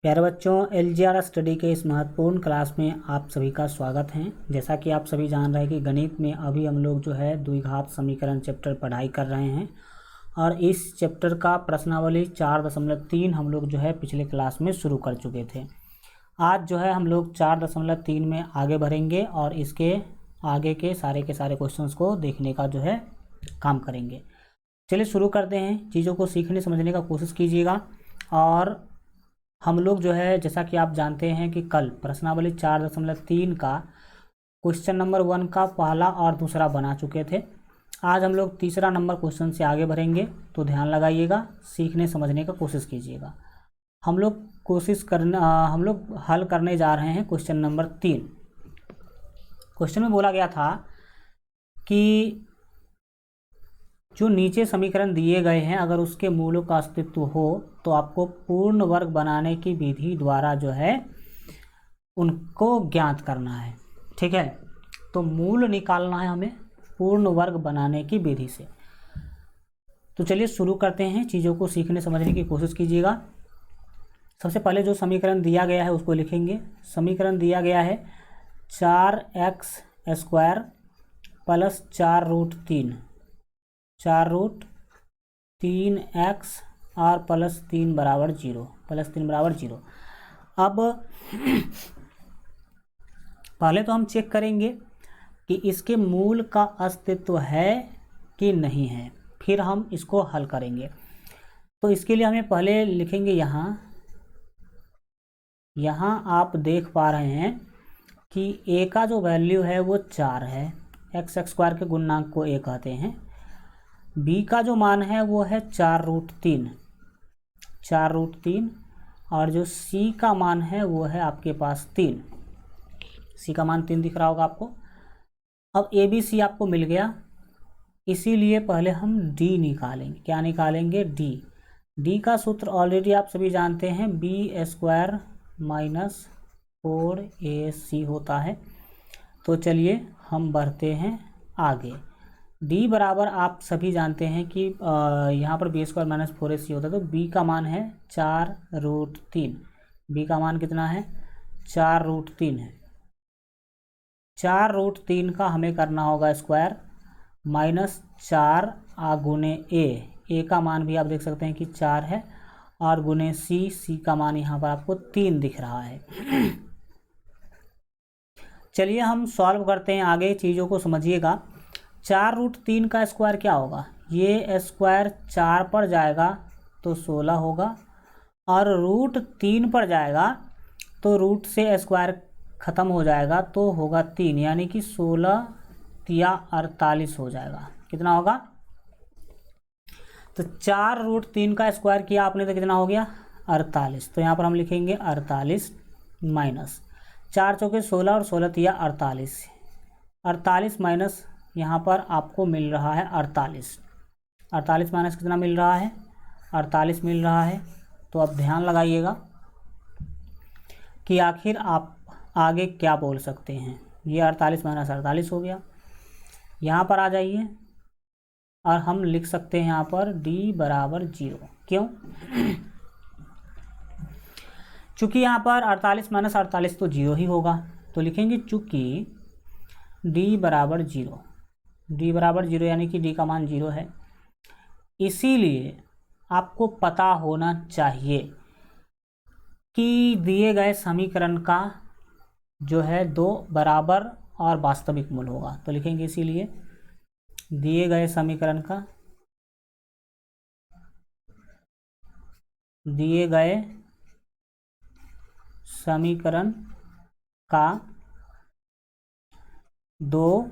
प्यारे बच्चों, LGR study के इस महत्वपूर्ण क्लास में आप सभी का स्वागत है। जैसा कि आप सभी जान रहे हैं कि गणित में अभी हम लोग जो है द्विघात समीकरण चैप्टर पढ़ाई कर रहे हैं और इस चैप्टर का प्रश्नावली 4.3 हम लोग जो है पिछले क्लास में शुरू कर चुके थे। आज जो है हम लोग 4.3 में आगे बढ़ेंगे और इसके आगे के सारे क्वेश्चंस को देखने का जो है काम करेंगे। चलिए शुरू करते हैं। चीज़ों को सीखने समझने का कोशिश कीजिएगा। और हम लोग जो है जैसा कि आप जानते हैं कि कल प्रश्नावली 4.3 का क्वेश्चन नंबर 1 का पहला और दूसरा बना चुके थे। आज हम लोग तीसरा नंबर क्वेश्चन से आगे बढ़ेंगे, तो ध्यान लगाइएगा, सीखने समझने का कोशिश कीजिएगा। हम लोग हल करने जा रहे हैं क्वेश्चन नंबर 3। क्वेश्चन में बोला गया था कि जो नीचे समीकरण दिए गए हैं अगर उसके मूलों का अस्तित्व हो तो आपको पूर्ण वर्ग बनाने की विधि द्वारा जो है उनको ज्ञात करना है। ठीक है, तो मूल निकालना है हमें पूर्ण वर्ग बनाने की विधि से। तो चलिए शुरू करते हैं। चीज़ों को सीखने समझने की कोशिश कीजिएगा। सबसे पहले जो समीकरण दिया गया है उसको लिखेंगे। समीकरण दिया गया है 4x² प्लस 4√3 4√3x और प्लस 3 बराबर 0। अब पहले तो हम चेक करेंगे कि इसके मूल का अस्तित्व है कि नहीं है, फिर हम इसको हल करेंगे। तो इसके लिए हमें पहले लिखेंगे यहाँ आप देख पा रहे हैं कि a का जो वैल्यू है वो 4 है। x² के गुणनांक को a कहते हैं। b का जो मान है वो है 4√3 और जो c का मान है वो है आपके पास 3। c का मान 3 दिख रहा होगा आपको। अब a b c आपको मिल गया, इसीलिए पहले हम d निकालेंगे। क्या निकालेंगे? d का सूत्र ऑलरेडी आप सभी जानते हैं, b² माइनस 4ac होता है। तो चलिए हम बढ़ते हैं आगे। d बराबर आप सभी जानते हैं कि यहाँ पर b² माइनस 4ac होता है, तो b का मान है 4√3। b का मान कितना है? 4√3 है। 4√3 का हमें करना होगा स्क्वायर माइनस 4 गुने a का मान भी आप देख सकते हैं कि 4 है और गुने c का मान यहाँ पर आपको 3 दिख रहा है। चलिए हम सॉल्व करते हैं आगे। चीज़ों को समझिएगा। 4√3 का स्क्वायर क्या होगा? ये स्क्वायर 4 पर जाएगा तो 16 होगा और √3 पर जाएगा तो रूट से स्क्वायर ख़त्म हो जाएगा तो होगा 3, यानी कि 16 या 48 हो जाएगा। कितना होगा? तो 4√3 का स्क्वायर किया आपने तो कितना हो गया? 48। तो यहाँ पर हम लिखेंगे 48 माइनस 4 चौके 16 और 16 या 48। 48 माइनस यहाँ पर आपको मिल रहा है 48। 48 माइनस कितना मिल रहा है? 48 मिल रहा है। तो अब ध्यान लगाइएगा कि आखिर आप आगे क्या बोल सकते हैं। ये 48 माइनस 48 हो गया। यहाँ पर आ जाइए और हम लिख सकते हैं यहाँ पर d बराबर 0। क्यों? चूँकि यहाँ पर 48 माइनस 48 तो 0 ही होगा, तो लिखेंगे चूँकि d बराबर 0। d बराबर 0 यानी कि d का मान 0 है। इसीलिए आपको पता होना चाहिए कि दिए गए समीकरण का जो है 2 बराबर और वास्तविक मूल होगा। तो लिखेंगे इसीलिए दिए गए समीकरण का 2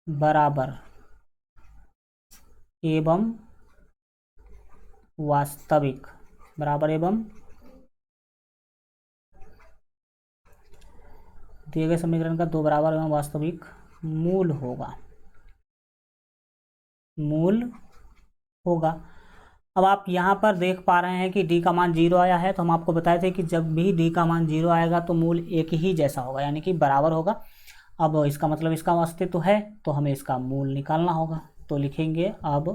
बराबर एवं वास्तविक दिए गए समीकरण का 2 बराबर एवं वास्तविक मूल होगा। अब आप यहाँ पर देख पा रहे हैं कि d का मान 0 आया है, तो हम आपको बताए थे कि जब भी d का मान 0 आएगा तो मूल एक ही जैसा होगा, यानी कि बराबर होगा। अब इसका मतलब इसका अस्तित्व है, तो हमें इसका मूल निकालना होगा। तो लिखेंगे अब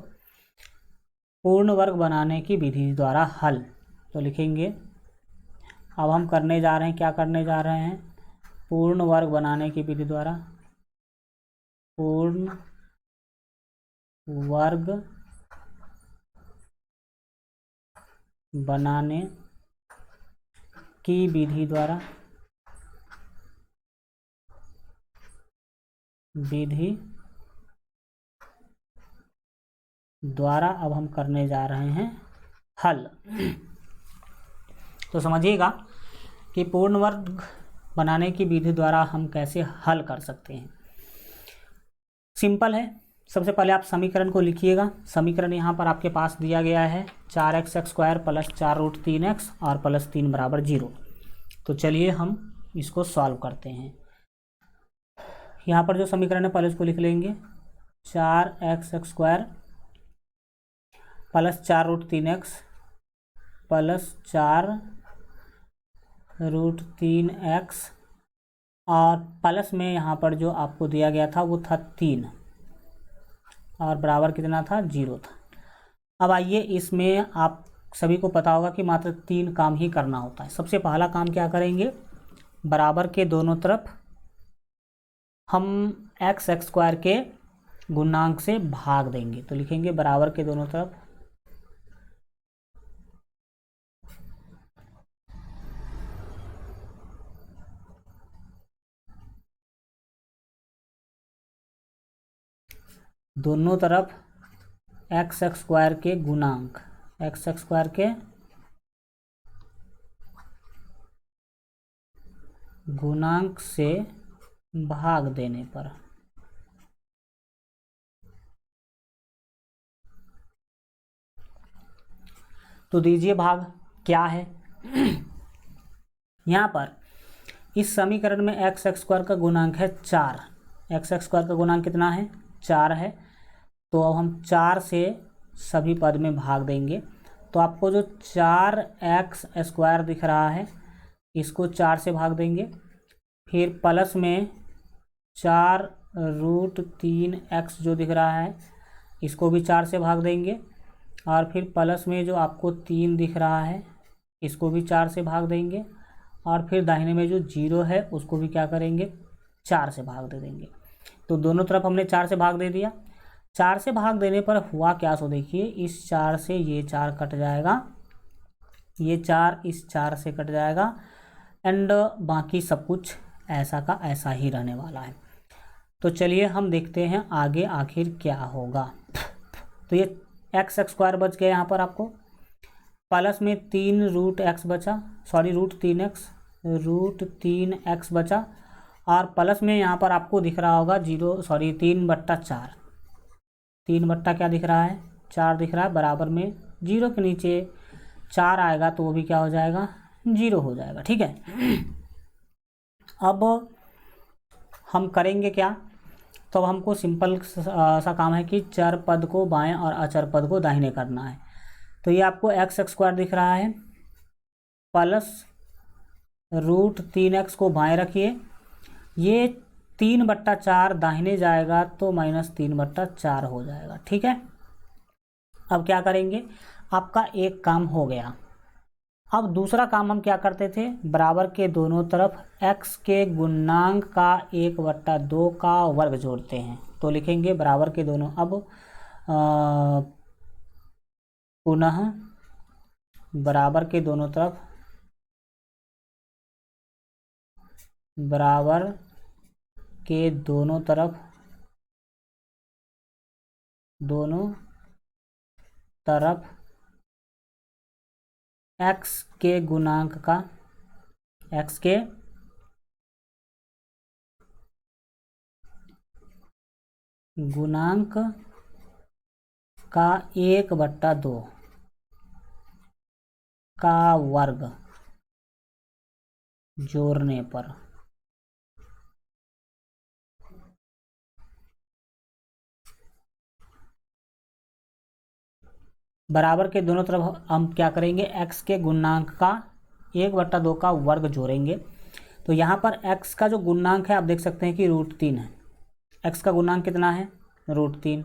पूर्ण वर्ग बनाने की विधि द्वारा हल। तो लिखेंगे अब हम करने जा रहे हैं, क्या करने जा रहे हैं, पूर्ण वर्ग बनाने की विधि द्वारा पूर्ण वर्ग बनाने की विधि द्वारा अब हम करने जा रहे हैं हल। तो समझिएगा कि पूर्ण वर्ग बनाने की विधि द्वारा हम कैसे हल कर सकते हैं। सिंपल है। सबसे पहले आप समीकरण को लिखिएगा। समीकरण यहाँ पर आपके पास दिया गया है 4x² प्लस 4√3x और प्लस 3 बराबर 0। तो चलिए हम इसको सॉल्व करते हैं। यहाँ पर जो समीकरण है पहले उसको लिख लेंगे 4x² plus 4√3x plus 4√3x और प्लस में यहाँ पर जो आपको दिया गया था वो था 3 और बराबर कितना था, 0 था। अब आइए, इसमें आप सभी को पता होगा कि मात्र 3 काम ही करना होता है। सबसे पहला काम क्या करेंगे, बराबर के दोनों तरफ हम x² के गुणांक से भाग देंगे। तो लिखेंगे बराबर के दोनों तरफ x² के गुणांक, x² के गुणांक से भाग देने पर तो दीजिए भाग क्या है। यहाँ पर इस समीकरण में x² का गुणांक है 4। x² का गुणांक कितना है, 4 है। तो अब हम 4 से सभी पद में भाग देंगे। तो आपको जो 4x² दिख रहा है इसको 4 से भाग देंगे। फिर प्लस में 4√3x जो दिख रहा है इसको भी 4 से भाग देंगे। और फिर प्लस में जो आपको 3 दिख रहा है इसको भी 4 से भाग देंगे। और फिर दाहिने में जो 0 है उसको भी क्या करेंगे, 4 से भाग दे देंगे। तो दोनों तरफ हमने 4 से भाग दे दिया। 4 से भाग देने पर हुआ क्या, सो देखिए, इस 4 से ये 4 कट जाएगा, ये 4 इस 4 से कट जाएगा एंड बाकी सब कुछ ऐसा का ऐसा ही रहने वाला है। तो चलिए हम देखते हैं आगे आखिर क्या होगा। तो ये x² बच गया यहाँ पर आपको, प्लस में 3√x बचा, सॉरी √3x बचा। और प्लस में यहाँ पर आपको दिख रहा होगा 3/4, 3 क्या दिख रहा है, 4 दिख रहा है। बराबर में 0 के नीचे 4 आएगा तो वो भी क्या हो जाएगा, 0 हो जाएगा। ठीक है। अब हम करेंगे क्या, तो अब हमको सिंपल सा काम है कि चर पद को बाएं और अचर पद को दाहिने करना है। तो ये आपको x² दिख रहा है, प्लस √3x को बाएं रखिए, ये 3/4 दाहिने जाएगा तो -3/4 हो जाएगा। ठीक है। अब क्या करेंगे, आपका एक काम हो गया। अब दूसरा काम हम क्या करते थे, बराबर के दोनों तरफ x के गुणांक का 1/2 का वर्ग जोड़ते हैं। तो लिखेंगे बराबर के दोनों, अब पुनः बराबर के दोनों तरफ बराबर के दोनों तरफ x के गुणांक का, x के गुणांक का 1/2 का वर्ग जोड़ने पर बराबर के दोनों तरफ हम क्या करेंगे, x के गुणांक का 1/2 का वर्ग जोड़ेंगे। तो यहाँ पर x का जो गुणांक है आप देख सकते हैं कि √3 है। x का गुणांक कितना है, √3।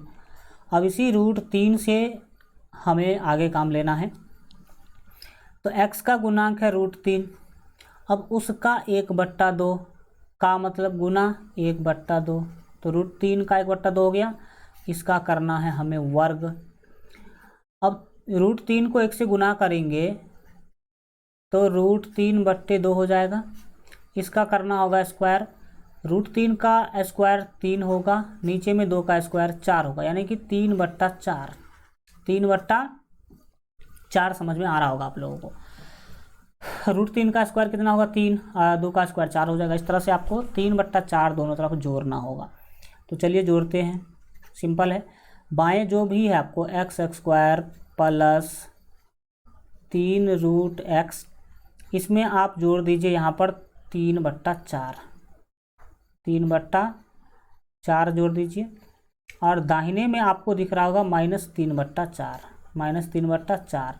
अब इसी √3 से हमें आगे काम लेना है। तो x का गुणांक है √3। अब उसका 1/2 का मतलब गुना 1/2, तो √3 का 1/2 हो गया। इसका करना है हमें वर्ग। अब √3 को 1 से गुना करेंगे तो √3/2 हो जाएगा। इसका करना होगा स्क्वायर। √3 का स्क्वायर 3 होगा, नीचे में 2 का स्क्वायर 4 होगा, यानी कि 3/4। 3/4 समझ में आ रहा होगा आप लोगों को। √3 का स्क्वायर कितना होगा 3, 2 का स्क्वायर 4 हो जाएगा। इस तरह से आपको 3/4 दोनों तरफ जोड़ना होगा। तो चलिए जोड़ते हैं, सिंपल है। बाएं जो भी है आपको x² प्लस 3√x, इसमें आप जोड़ दीजिए यहाँ पर 3/4, 3/4 जोड़ दीजिए। और दाहिने में आपको दिख रहा होगा -3/4, -3/4,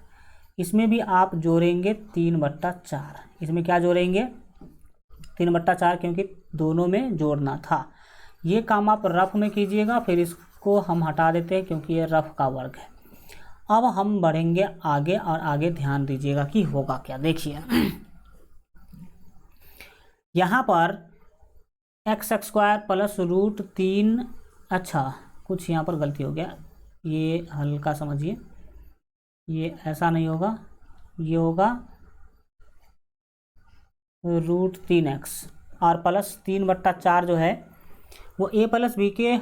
इसमें भी आप जोड़ेंगे 3/4। इसमें क्या जोड़ेंगे 3/4, क्योंकि दोनों में जोड़ना था। ये काम आप रफ में कीजिएगा, फिर इसको हम हटा देते हैं क्योंकि ये रफ का वर्ग है। अब हम बढ़ेंगे आगे, और आगे ध्यान दीजिएगा कि होगा क्या। देखिए यहाँ पर x² प्लस √3, अच्छा कुछ यहाँ पर गलती हो गया, ये हल्का समझिए, ये ऐसा नहीं होगा, ये होगा √3x और प्लस 3/4 जो है वो a + b के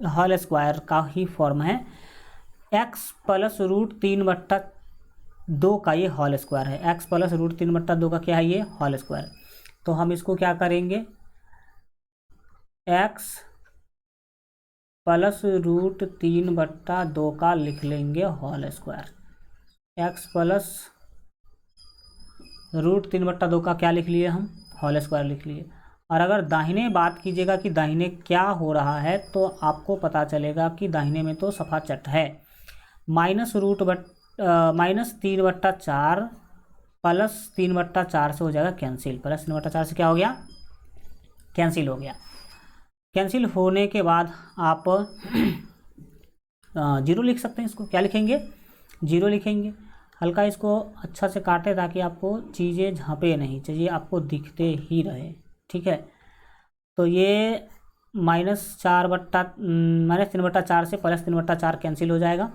होल स्क्वायर का ही फॉर्म है। x प्लस √3/2 का ये होल स्क्वायर है। x प्लस √3/2 का क्या है, ये होल स्क्वायर। तो हम इसको क्या करेंगे, x प्लस √3/2 का लिख लेंगे होल स्क्वायर। x प्लस √3/2 का क्या लिख लिए हम, होल स्क्वायर लिख लिए। और अगर दाहिने बात कीजिएगा कि दाहिने क्या हो रहा है, तो आपको पता चलेगा कि दाहिने में तो सफ़ा चट है। -3/4 प्लस 3/4 से हो जाएगा कैंसिल। प्लस 3/4 से क्या हो गया, कैंसिल हो गया। कैंसिल होने के बाद आप 0 लिख सकते हैं। इसको क्या लिखेंगे, 0 लिखेंगे। हल्का इसको अच्छा से काटें ताकि आपको चीज़ें झाँपे नहीं, चाहिए आपको दिखते ही रहे, ठीक है। तो ये -3/4 से प्लस 3/4 कैंसिल हो जाएगा।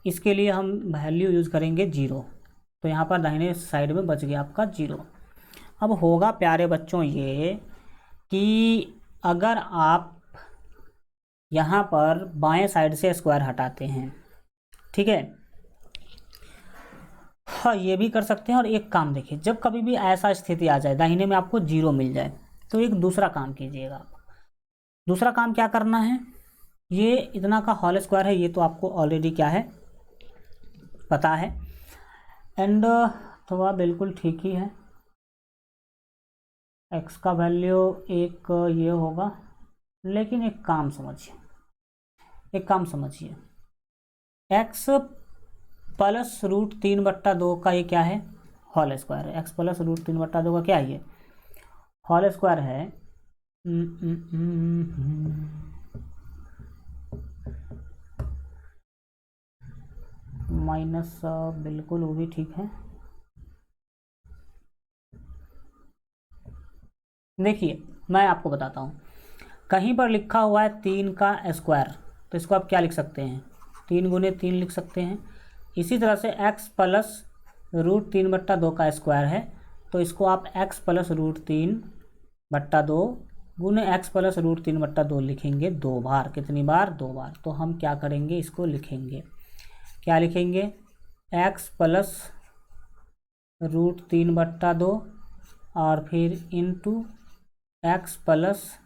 इसके लिए हम वैल्यू यूज़ करेंगे 0, तो यहाँ पर दाहिने साइड में बच गया आपका 0। अब होगा प्यारे बच्चों ये कि अगर आप यहाँ पर बाएं साइड से स्क्वायर हटाते हैं, ठीक है, हाँ ये भी कर सकते हैं। और एक काम देखिए, जब कभी भी ऐसा स्थिति आ जाए दाहिने में आपको 0 मिल जाए, तो एक दूसरा काम कीजिएगा। दूसरा काम क्या करना है, ये इतना का होल स्क्वायर है, ये तो आपको ऑलरेडी क्या है पता है, एंड तो बिल्कुल ठीक ही है। x का वैल्यू एक ये होगा, लेकिन एक काम समझिए, x प्लस √3/2 का ये क्या है, होल स्क्वायर है। x प्लस √3/2 का क्या है, ये होल स्क्वायर है। माइनस बिल्कुल वो भी ठीक है। देखिए मैं आपको बताता हूँ, कहीं पर लिखा हुआ है 3 का स्क्वायर, तो इसको आप क्या लिख सकते हैं, 3 × 3 लिख सकते हैं। इसी तरह से x प्लस √3/2 का स्क्वायर है, तो इसको आप x प्लस √3/2 गुने x प्लस √3/2 लिखेंगे 2 बार। कितनी बार, 2 बार। तो हम क्या करेंगे, इसको लिखेंगे, क्या लिखेंगे, x प्लस √3/2 और फिर into x plus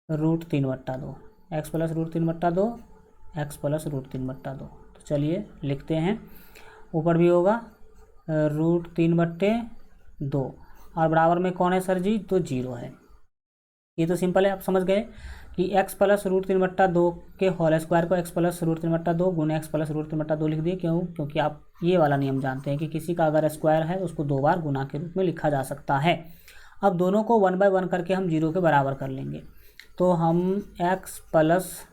√3/2, x plus √3/2, x plus √3/2। तो चलिए लिखते हैं, ऊपर भी होगा √3/2 और बराबर में कौन है सर जी, तो 0 है। ये तो सिंपल है, आप समझ गए कि x प्लस √3/2 के होल स्क्वायर को x प्लस √3/2 गुने x प्लस √3/2 लिख दिए। क्यों, क्योंकि आप ये वाला नियम जानते हैं कि किसी का अगर स्क्वायर है तो उसको 2 बार गुना के रूप में लिखा जा सकता है। अब दोनों को 1 बाय 1 करके हम 0 के बराबर कर लेंगे। तो हम x प्लस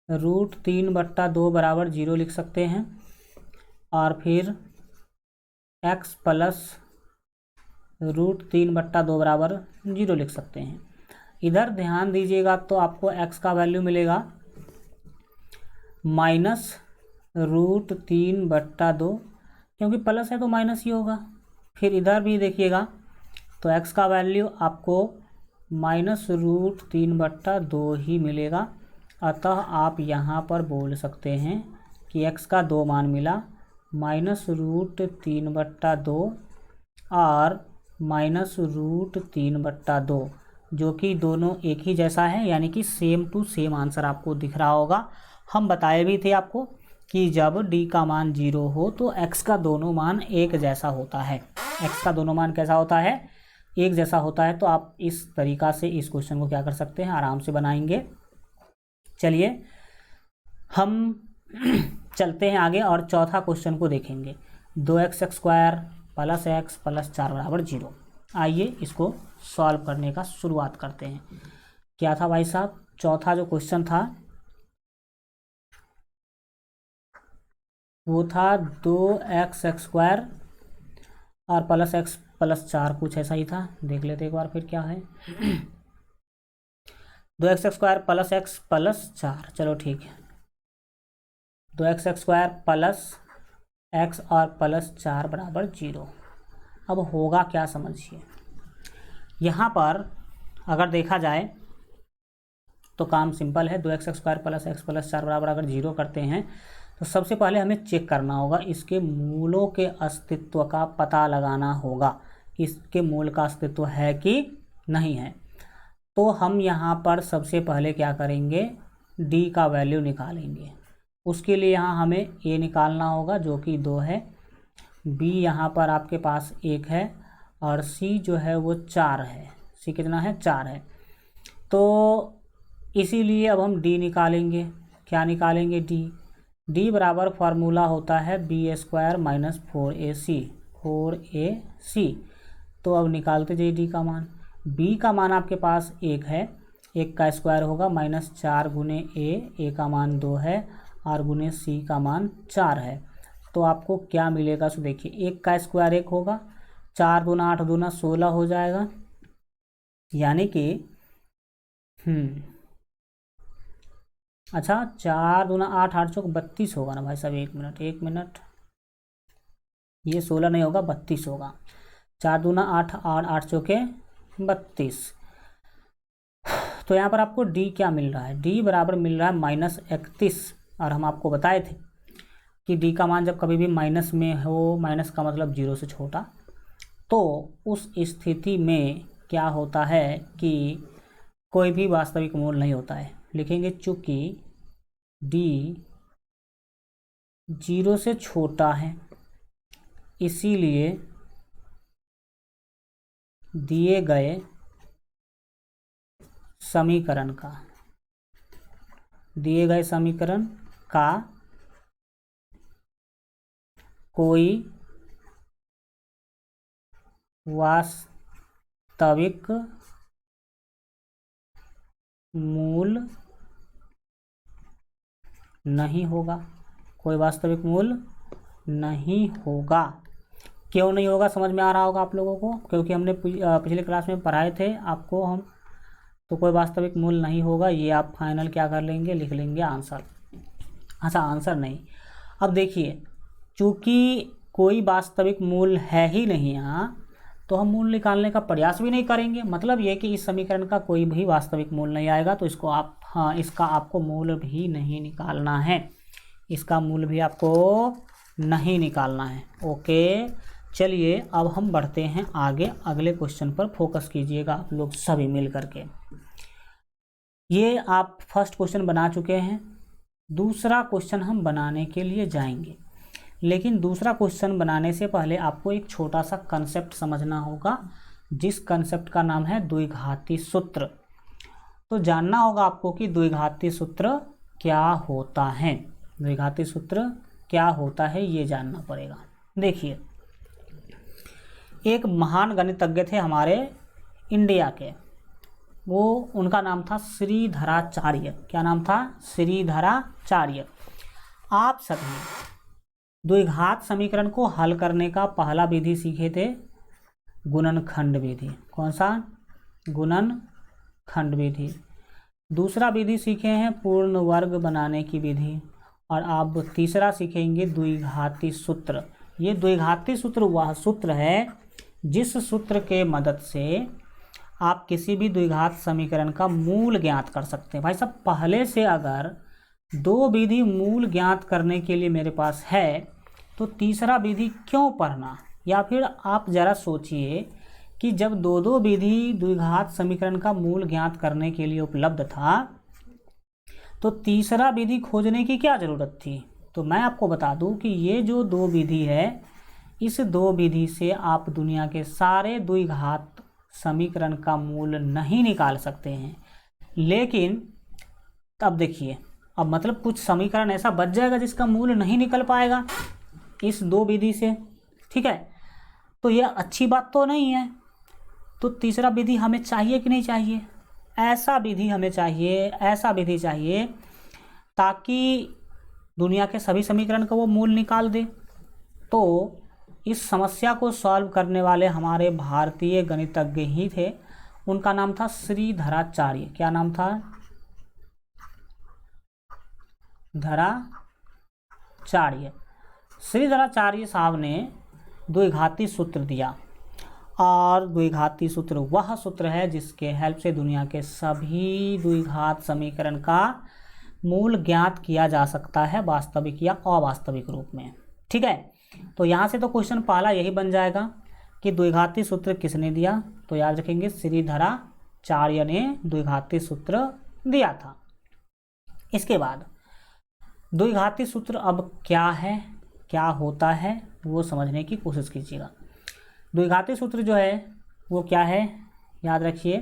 √3/2 बराबर 0 लिख सकते हैं, और फिर एक्स प्लस √3/2 बराबर 0 लिख सकते हैं। इधर ध्यान दीजिएगा तो आपको x का वैल्यू मिलेगा -√3/2, क्योंकि प्लस है तो माइनस ही होगा। फिर इधर भी देखिएगा तो x का वैल्यू आपको -√3/2 ही मिलेगा। अतः आप यहाँ पर बोल सकते हैं कि x का 2 मान मिला, -√3/2 और -√3/2, जो कि दोनों एक ही जैसा है, यानी कि सेम टू सेम आंसर आपको दिख रहा होगा। हम बताए भी थे आपको कि जब d का मान 0 हो तो x का दोनों मान एक जैसा होता है। x का दोनों मान कैसा होता है? एक जैसा होता है। तो आप इस तरीक़ा से इस क्वेश्चन को क्या कर सकते हैं, आराम से बनाएंगे। चलिए हम चलते हैं आगे और चौथा क्वेश्चन को देखेंगे। 2x² + x + 4 बराबर 0। आइए इसको सॉल्व करने का शुरुआत करते हैं। क्या था भाई साहब? चौथा जो क्वेश्चन था वो था 2x² और +x + 4, कुछ ऐसा ही था। देख लेते एक बार फिर क्या है। 2x² + x + 4, चलो ठीक है। 2x² + x और +4 बराबर 0। अब होगा क्या समझिए। यहाँ पर अगर देखा जाए तो काम सिंपल है। 2x² + x + 4 बराबर अगर 0 करते हैं तो सबसे पहले हमें चेक करना होगा, इसके मूलों के अस्तित्व का पता लगाना होगा, इसके मूल का अस्तित्व है कि नहीं है। तो हम यहाँ पर सबसे पहले क्या करेंगे, d का वैल्यू निकालेंगे। उसके लिए यहाँ हमें a निकालना होगा जो कि 2 है, b यहाँ पर आपके पास 1 है और c जो है वो 4 है। c कितना है? 4 है। तो इसीलिए अब हम d निकालेंगे। क्या निकालेंगे? d बराबर फार्मूला होता है b² - 4ac। तो अब निकालते जाइए d का मान। b का मान आपके पास 1 है, 1 का स्क्वायर होगा -4 गुने a का मान 2 है और गुने c का मान 4 है। तो आपको क्या मिलेगा? सो देखिए, 1 का स्क्वायर 1 होगा, 4 दूना 8 दूना 16 हो जाएगा, यानी कि अच्छा 4 दूना 8, 8 चौक 32 होगा ना भाई साहब। एक मिनट, ये 16 नहीं होगा, 32 होगा। 4 दूना 8 और 8 चौके 32। तो यहाँ पर आपको d क्या मिल रहा है? d बराबर मिल रहा है -31। और हम आपको बताए थे कि d का मान जब कभी भी माइनस में हो, माइनस का मतलब 0 से छोटा, तो उस स्थिति में क्या होता है कि कोई भी वास्तविक मूल नहीं होता है। लिखेंगे चूँकि d 0 से छोटा है, इसीलिए दिए गए समीकरण का कोई वास्तविक मूल नहीं होगा। कोई वास्तविक मूल नहीं होगा। क्यों नहीं होगा समझ में आ रहा होगा आप लोगों को, क्योंकि हमने पिछले क्लास में पढ़ाए थे आपको हम। तो कोई वास्तविक मूल नहीं होगा, ये आप फाइनल क्या कर लेंगे, लिख लेंगे आंसर। अच्छा आंसर नहीं, अब देखिए चूँकि कोई वास्तविक मूल है ही नहीं यहाँ, तो हम मूल निकालने का प्रयास भी नहीं करेंगे। मतलब ये कि इस समीकरण का कोई भी वास्तविक मूल नहीं आएगा, तो इसको आप इसका आपको मूल भी नहीं निकालना है, इसका मूल भी आपको नहीं निकालना है। ओके चलिए अब हम बढ़ते हैं आगे। अगले क्वेश्चन पर फोकस कीजिएगा आप लोग सभी मिल करके। ये आप फर्स्ट क्वेश्चन बना चुके हैं, दूसरा क्वेश्चन हम बनाने के लिए जाएंगे। लेकिन दूसरा क्वेश्चन बनाने से पहले आपको एक छोटा सा कंसेप्ट समझना होगा, जिस कंसेप्ट का नाम है द्विघाती सूत्र। तो जानना होगा आपको कि द्विघाती सूत्र क्या होता है। द्विघाती सूत्र क्या होता है ये जानना पड़ेगा। देखिए एक महान गणितज्ञ थे हमारे इंडिया के, वो उनका नाम था श्रीधराचार्य। क्या नाम था? श्रीधराचार्य। आप सभी द्विघात समीकरण को हल करने का पहला विधि सीखे थे गुणनखंड विधि। कौन सा? गुणनखंड विधि। दूसरा विधि सीखे हैं पूर्ण वर्ग बनाने की विधि। और अब तीसरा सीखेंगे द्विघाती सूत्र। ये द्विघाती सूत्र वह सूत्र है जिस सूत्र के मदद से आप किसी भी द्विघात समीकरण का मूल ज्ञात कर सकते हैं। भाई साहब, पहले से अगर दो विधि मूल ज्ञात करने के लिए मेरे पास है तो तीसरा विधि क्यों पढ़ना? या फिर आप ज़रा सोचिए कि जब दो दो विधि द्विघात समीकरण का मूल ज्ञात करने के लिए उपलब्ध था तो तीसरा विधि खोजने की क्या ज़रूरत थी? तो मैं आपको बता दूं कि ये जो दो विधि है, इस दो विधि से आप दुनिया के सारे द्विघात समीकरण का मूल नहीं निकाल सकते हैं। लेकिन अब देखिए, अब मतलब कुछ समीकरण ऐसा बच जाएगा जिसका मूल नहीं निकल पाएगा इस दो विधि से, ठीक है? तो यह अच्छी बात तो नहीं है। तो तीसरा विधि हमें चाहिए कि नहीं चाहिए? ऐसा विधि हमें चाहिए, ऐसा विधि चाहिए ताकि दुनिया के सभी समीकरण का वो मूल निकाल दे। तो इस समस्या को सॉल्व करने वाले हमारे भारतीय गणितज्ञ ही थे। उनका नाम था श्रीधराचार्य। क्या नाम था? धराचार्य। श्रीधराचार्य साहब ने द्विघाती सूत्र दिया, और द्विघाती सूत्र वह सूत्र है जिसके हेल्प से दुनिया के सभी द्विघात समीकरण का मूल ज्ञात किया जा सकता है, वास्तविक या अवास्तविक रूप में। ठीक है, तो यहाँ से तो क्वेश्चन पहला यही बन जाएगा कि द्विघाती सूत्र किसने दिया? तो याद रखेंगे श्रीधराचार्य ने द्विघाती सूत्र दिया था। इसके बाद द्विघाती सूत्र अब क्या है, क्या होता है, वो समझने की कोशिश कीजिएगा। द्विघाती सूत्र जो है वो क्या है, याद रखिए।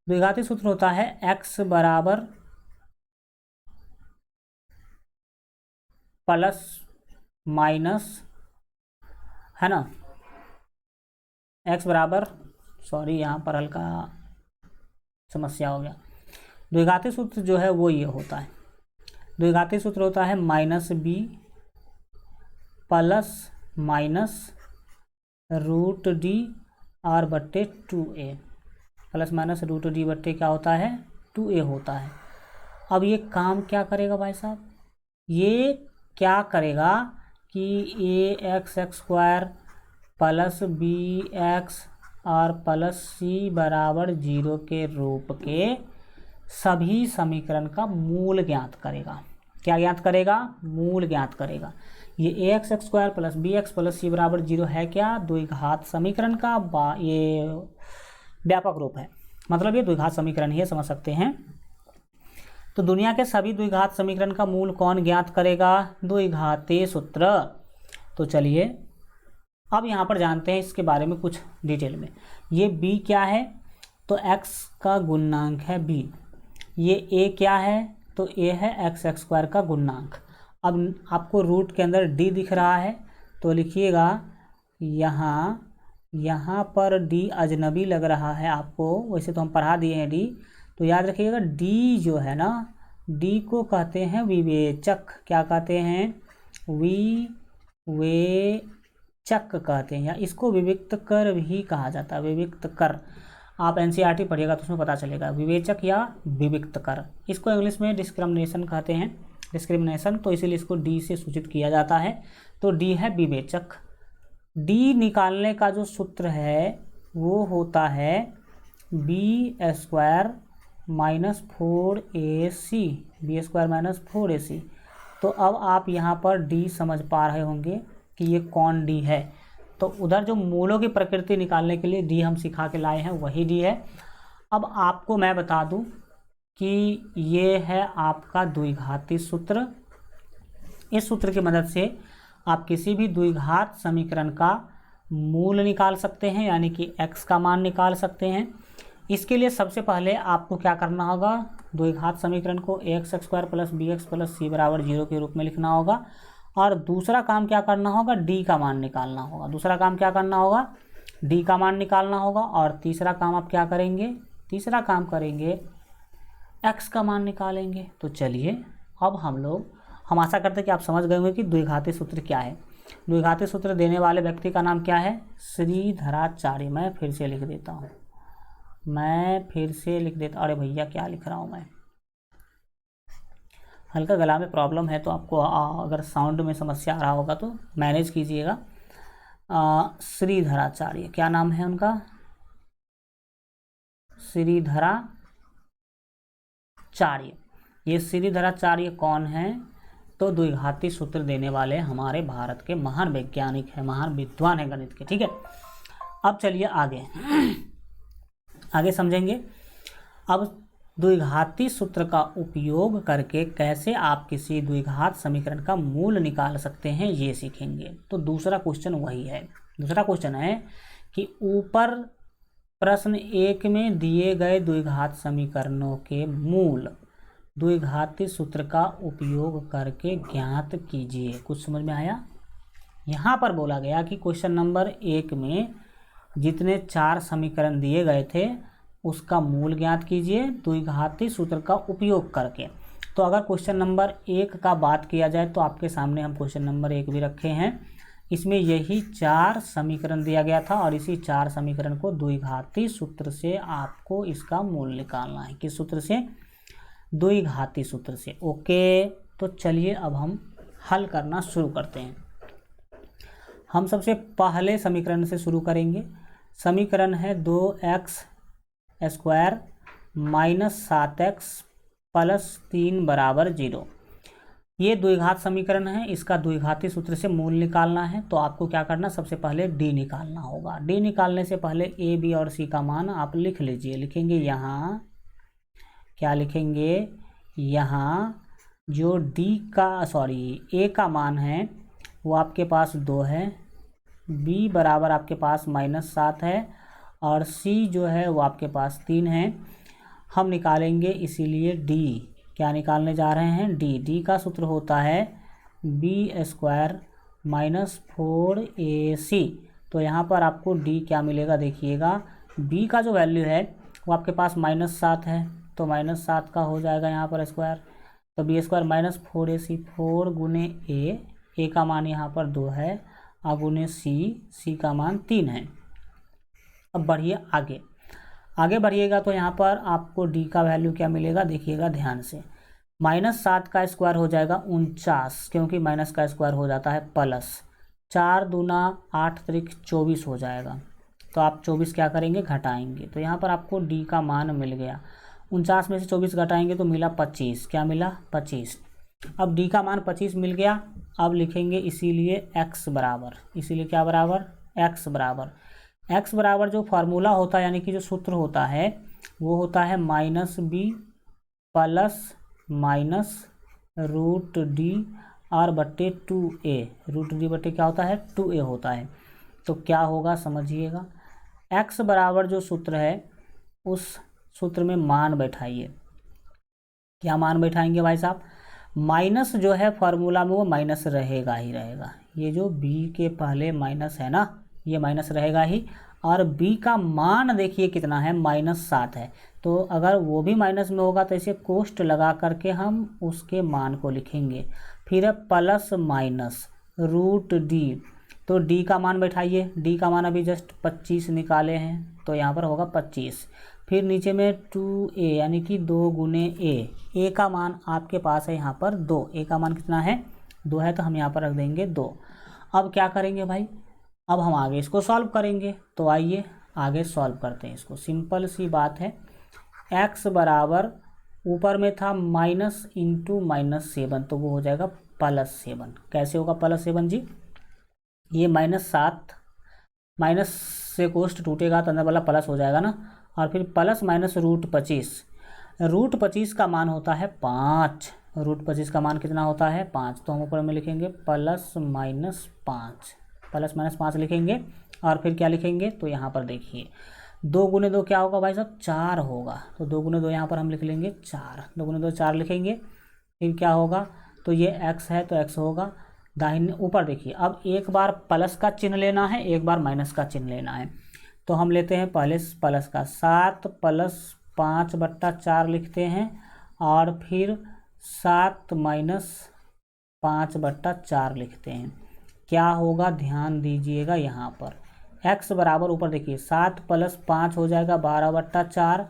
द्विघाती सूत्र होता है x बराबर प्लस माइनस, है ना, x बराबर, सॉरी यहाँ पर हल्का समस्या हो गया। द्विघाती सूत्र जो है वो ये होता है, द्विघाती सूत्र होता है -b plus minus √d r बट्टे 2a, प्लस माइनस √d बट्टे क्या होता है? 2a होता है। अब ये काम क्या करेगा भाई साहब? ये क्या करेगा कि ax² प्लस bx और प्लस c बराबर 0 के रूप के सभी समीकरण का मूल ज्ञात करेगा। क्या ज्ञात करेगा? मूल ज्ञात करेगा। ये ax² plus bx plus c बराबर 0 है क्या? द्विघात समीकरण का ये व्यापक रूप है, मतलब ये द्विघात समीकरण ही समझ सकते हैं। तो दुनिया के सभी द्विघात समीकरण का मूल कौन ज्ञात करेगा? द्विघाती सूत्र। तो चलिए अब यहाँ पर जानते हैं इसके बारे में कुछ डिटेल में। ये b क्या है? तो x का गुणांक है b। ये a क्या है? तो a है x² का गुणांक। अब आपको रूट के अंदर d दिख रहा है तो लिखिएगा यहाँ पर d अजनबी लग रहा है आपको, वैसे तो हम पढ़ा दिए हैं d। तो याद रखिएगा d जो है ना, d को कहते हैं विवेचक। क्या कहते हैं? विवेचक कहते हैं, या इसको विविक्त कर भी कहा जाता है। विविक्त कर आप NCERT पढ़िएगा तो उसमें पता चलेगा, विवेचक या विविक्त कर। इसको इंग्लिश में डिस्क्रिमिनेशन कहते हैं, डिस्क्रिमिनेशन, तो इसीलिए इसको डी से सूचित किया जाता है। तो डी है विवेचक। डी निकालने का जो सूत्र है वो होता है b² minus 4ac, b² minus 4ac। तो अब आप यहाँ पर डी समझ पा रहे होंगे कि ये कौन डी है। तो उधर जो मूलों की प्रकृति निकालने के लिए डी हम सिखा के लाए हैं वही डी है। अब आपको मैं बता दूं कि ये है आपका द्विघाती सूत्र। इस सूत्र की मदद से आप किसी भी द्विघात समीकरण का मूल निकाल सकते हैं, यानी कि x का मान निकाल सकते हैं। इसके लिए सबसे पहले आपको क्या करना होगा? द्विघात समीकरण को ax² plus bx plus c बराबर 0 के रूप में लिखना होगा। और दूसरा काम क्या करना होगा? d का मान निकालना होगा। दूसरा काम क्या करना होगा? d का मान निकालना होगा। और तीसरा काम आप क्या करेंगे? तीसरा काम करेंगे x का मान निकालेंगे। तो चलिए अब हम लोग हम आशा करते हैं कि आप समझ गए होंगे कि द्विघाती सूत्र क्या है। द्विघाती सूत्र देने वाले व्यक्ति का नाम क्या है? श्रीधराचार्य। मैं फिर से लिख देता हूँ, अरे भैया क्या लिख रहा हूँ मैं, हल्का गला में प्रॉब्लम है, तो आपको अगर साउंड में समस्या आ रहा होगा तो मैनेज कीजिएगा। श्रीधराचार्य, क्या नाम है उनका? श्रीधराचार्य। ये श्रीधराचार्य कौन है? तो द्विघाती सूत्र देने वाले हमारे भारत के महान वैज्ञानिक हैं, महान विद्वान हैं गणित के। ठीक है, अब चलिए आगे समझेंगे। अब द्विघाती सूत्र का उपयोग करके कैसे आप किसी द्विघात समीकरण का मूल निकाल सकते हैं, ये सीखेंगे। तो दूसरा क्वेश्चन वही है। दूसरा क्वेश्चन है कि ऊपर प्रश्न 1 में दिए गए द्विघात समीकरणों के मूल द्विघाती सूत्र का उपयोग करके ज्ञात कीजिए। कुछ समझ में आया? यहाँ पर बोला गया कि क्वेश्चन नंबर 1 में जितने 4 समीकरण दिए गए थे उसका मूल ज्ञात कीजिए द्विघाती सूत्र का उपयोग करके। तो अगर क्वेश्चन नंबर 1 का बात किया जाए तो आपके सामने हम क्वेश्चन नंबर 1 भी रखे हैं। इसमें यही 4 समीकरण दिया गया था और इसी 4 समीकरण को द्विघाती सूत्र से आपको इसका मूल निकालना है। किस सूत्र से? द्विघाती सूत्र से। ओके, तो चलिए अब हम हल करना शुरू करते हैं। हम सबसे पहले समीकरण से शुरू करेंगे। समीकरण है 2x square minus 7x plus 3 बराबर 0। ये द्विघात समीकरण है, इसका द्विघाती सूत्र से मूल निकालना है। तो आपको क्या करना, सबसे पहले d निकालना होगा। d निकालने से पहले a, b और c का मान आप लिख लीजिए। लिखेंगे यहाँ, क्या लिखेंगे? यहाँ जो a का मान है वो आपके पास 2 है, b बराबर आपके पास -7 है और c जो है वो आपके पास 3 है। हम निकालेंगे इसीलिए d। क्या निकालने जा रहे हैं? d का सूत्र होता है b स्क्वायर माइनस 4ac। तो यहाँ पर आपको d क्या मिलेगा देखिएगा, b का जो वैल्यू है वो आपके पास -7 है, तो -7 का हो जाएगा यहाँ पर स्क्वायर। तो b स्क्वायर माइनस 4ac, 4 गुने a का मान यहाँ पर 2 है और गुने c का मान 3 है। अब बढ़िए आगे बढ़िएगा तो यहाँ पर आपको d का वैल्यू क्या मिलेगा देखिएगा ध्यान से। -7 का स्क्वायर हो जाएगा 49, क्योंकि माइनस का स्क्वायर हो जाता है प्लस। 4 दूना 8 त्रिक 24 हो जाएगा। तो आप 24 क्या करेंगे, घटाएंगे। तो यहाँ पर आपको d का मान मिल गया। 49 में से 24 घटाएंगे तो मिला 25। क्या मिला? 25। अब d का मान 25 मिल गया। अब लिखेंगे इसीलिए x बराबर, इसीलिए क्या बराबर? x बराबर जो फार्मूला होता है यानी कि जो सूत्र होता है वो होता है -b plus minus root d आर बट्टे 2a। रूट डी बट्टे क्या होता है? 2a होता है। तो क्या होगा समझिएगा, x बराबर जो सूत्र है उस सूत्र में मान बैठाइए। क्या मान बैठाएंगे भाई साहब? माइनस जो है फार्मूला में वो माइनस रहेगा ही रहेगा। ये जो b के पहले माइनस है ना, ये माइनस रहेगा ही। और b का मान देखिए कितना है, -7 है। तो अगर वो भी माइनस में होगा तो इसे कोष्ट लगा करके हम उसके मान को लिखेंगे। फिर है प्लस माइनस रूट डी। तो d का मान बैठाइए। d का मान अभी जस्ट 25 निकाले हैं, तो यहाँ पर होगा 25। फिर नीचे में 2a यानी कि 2 गुने a का मान आपके पास है यहाँ पर 2। a का मान कितना है? 2 है, तो हम यहाँ पर रख देंगे 2। अब क्या करेंगे भाई, अब हम आगे इसको सॉल्व करेंगे। तो आइए आगे सॉल्व करते हैं इसको। सिंपल सी बात है, x बराबर ऊपर में था माइनस इंटू -7, तो वो हो जाएगा +7। कैसे होगा +7 जी? ये -7 माइनस से कोष्ट टूटेगा तो अंदर वाला प्लस हो जाएगा ना, और फिर प्लस माइनस रूट 25। रूट 25 का मान होता है 5। रूट 25 का मान कितना होता है? 5। तो हम ऊपर में लिखेंगे +-5 लिखेंगे। और फिर क्या लिखेंगे, तो यहाँ पर देखिए 2 गुने 2 क्या होगा भाई साहब? 4 होगा। तो 2 गुने 2 यहाँ पर हम लिख लेंगे 4। 2 गुने 2 4 लिखेंगे। फिर क्या होगा, तो ये x है तो x होगा। दाहिने ऊपर देखिए, अब एक बार प्लस का चिन्ह लेना है, एक बार माइनस का चिन्ह लेना है। तो हम लेते हैं पहले प्लस का, 7 + 5/4 लिखते हैं। और फिर 7 - 5/4 लिखते हैं। क्या होगा ध्यान दीजिएगा यहाँ पर, x बराबर ऊपर देखिए 7 + 5 हो जाएगा 12/4,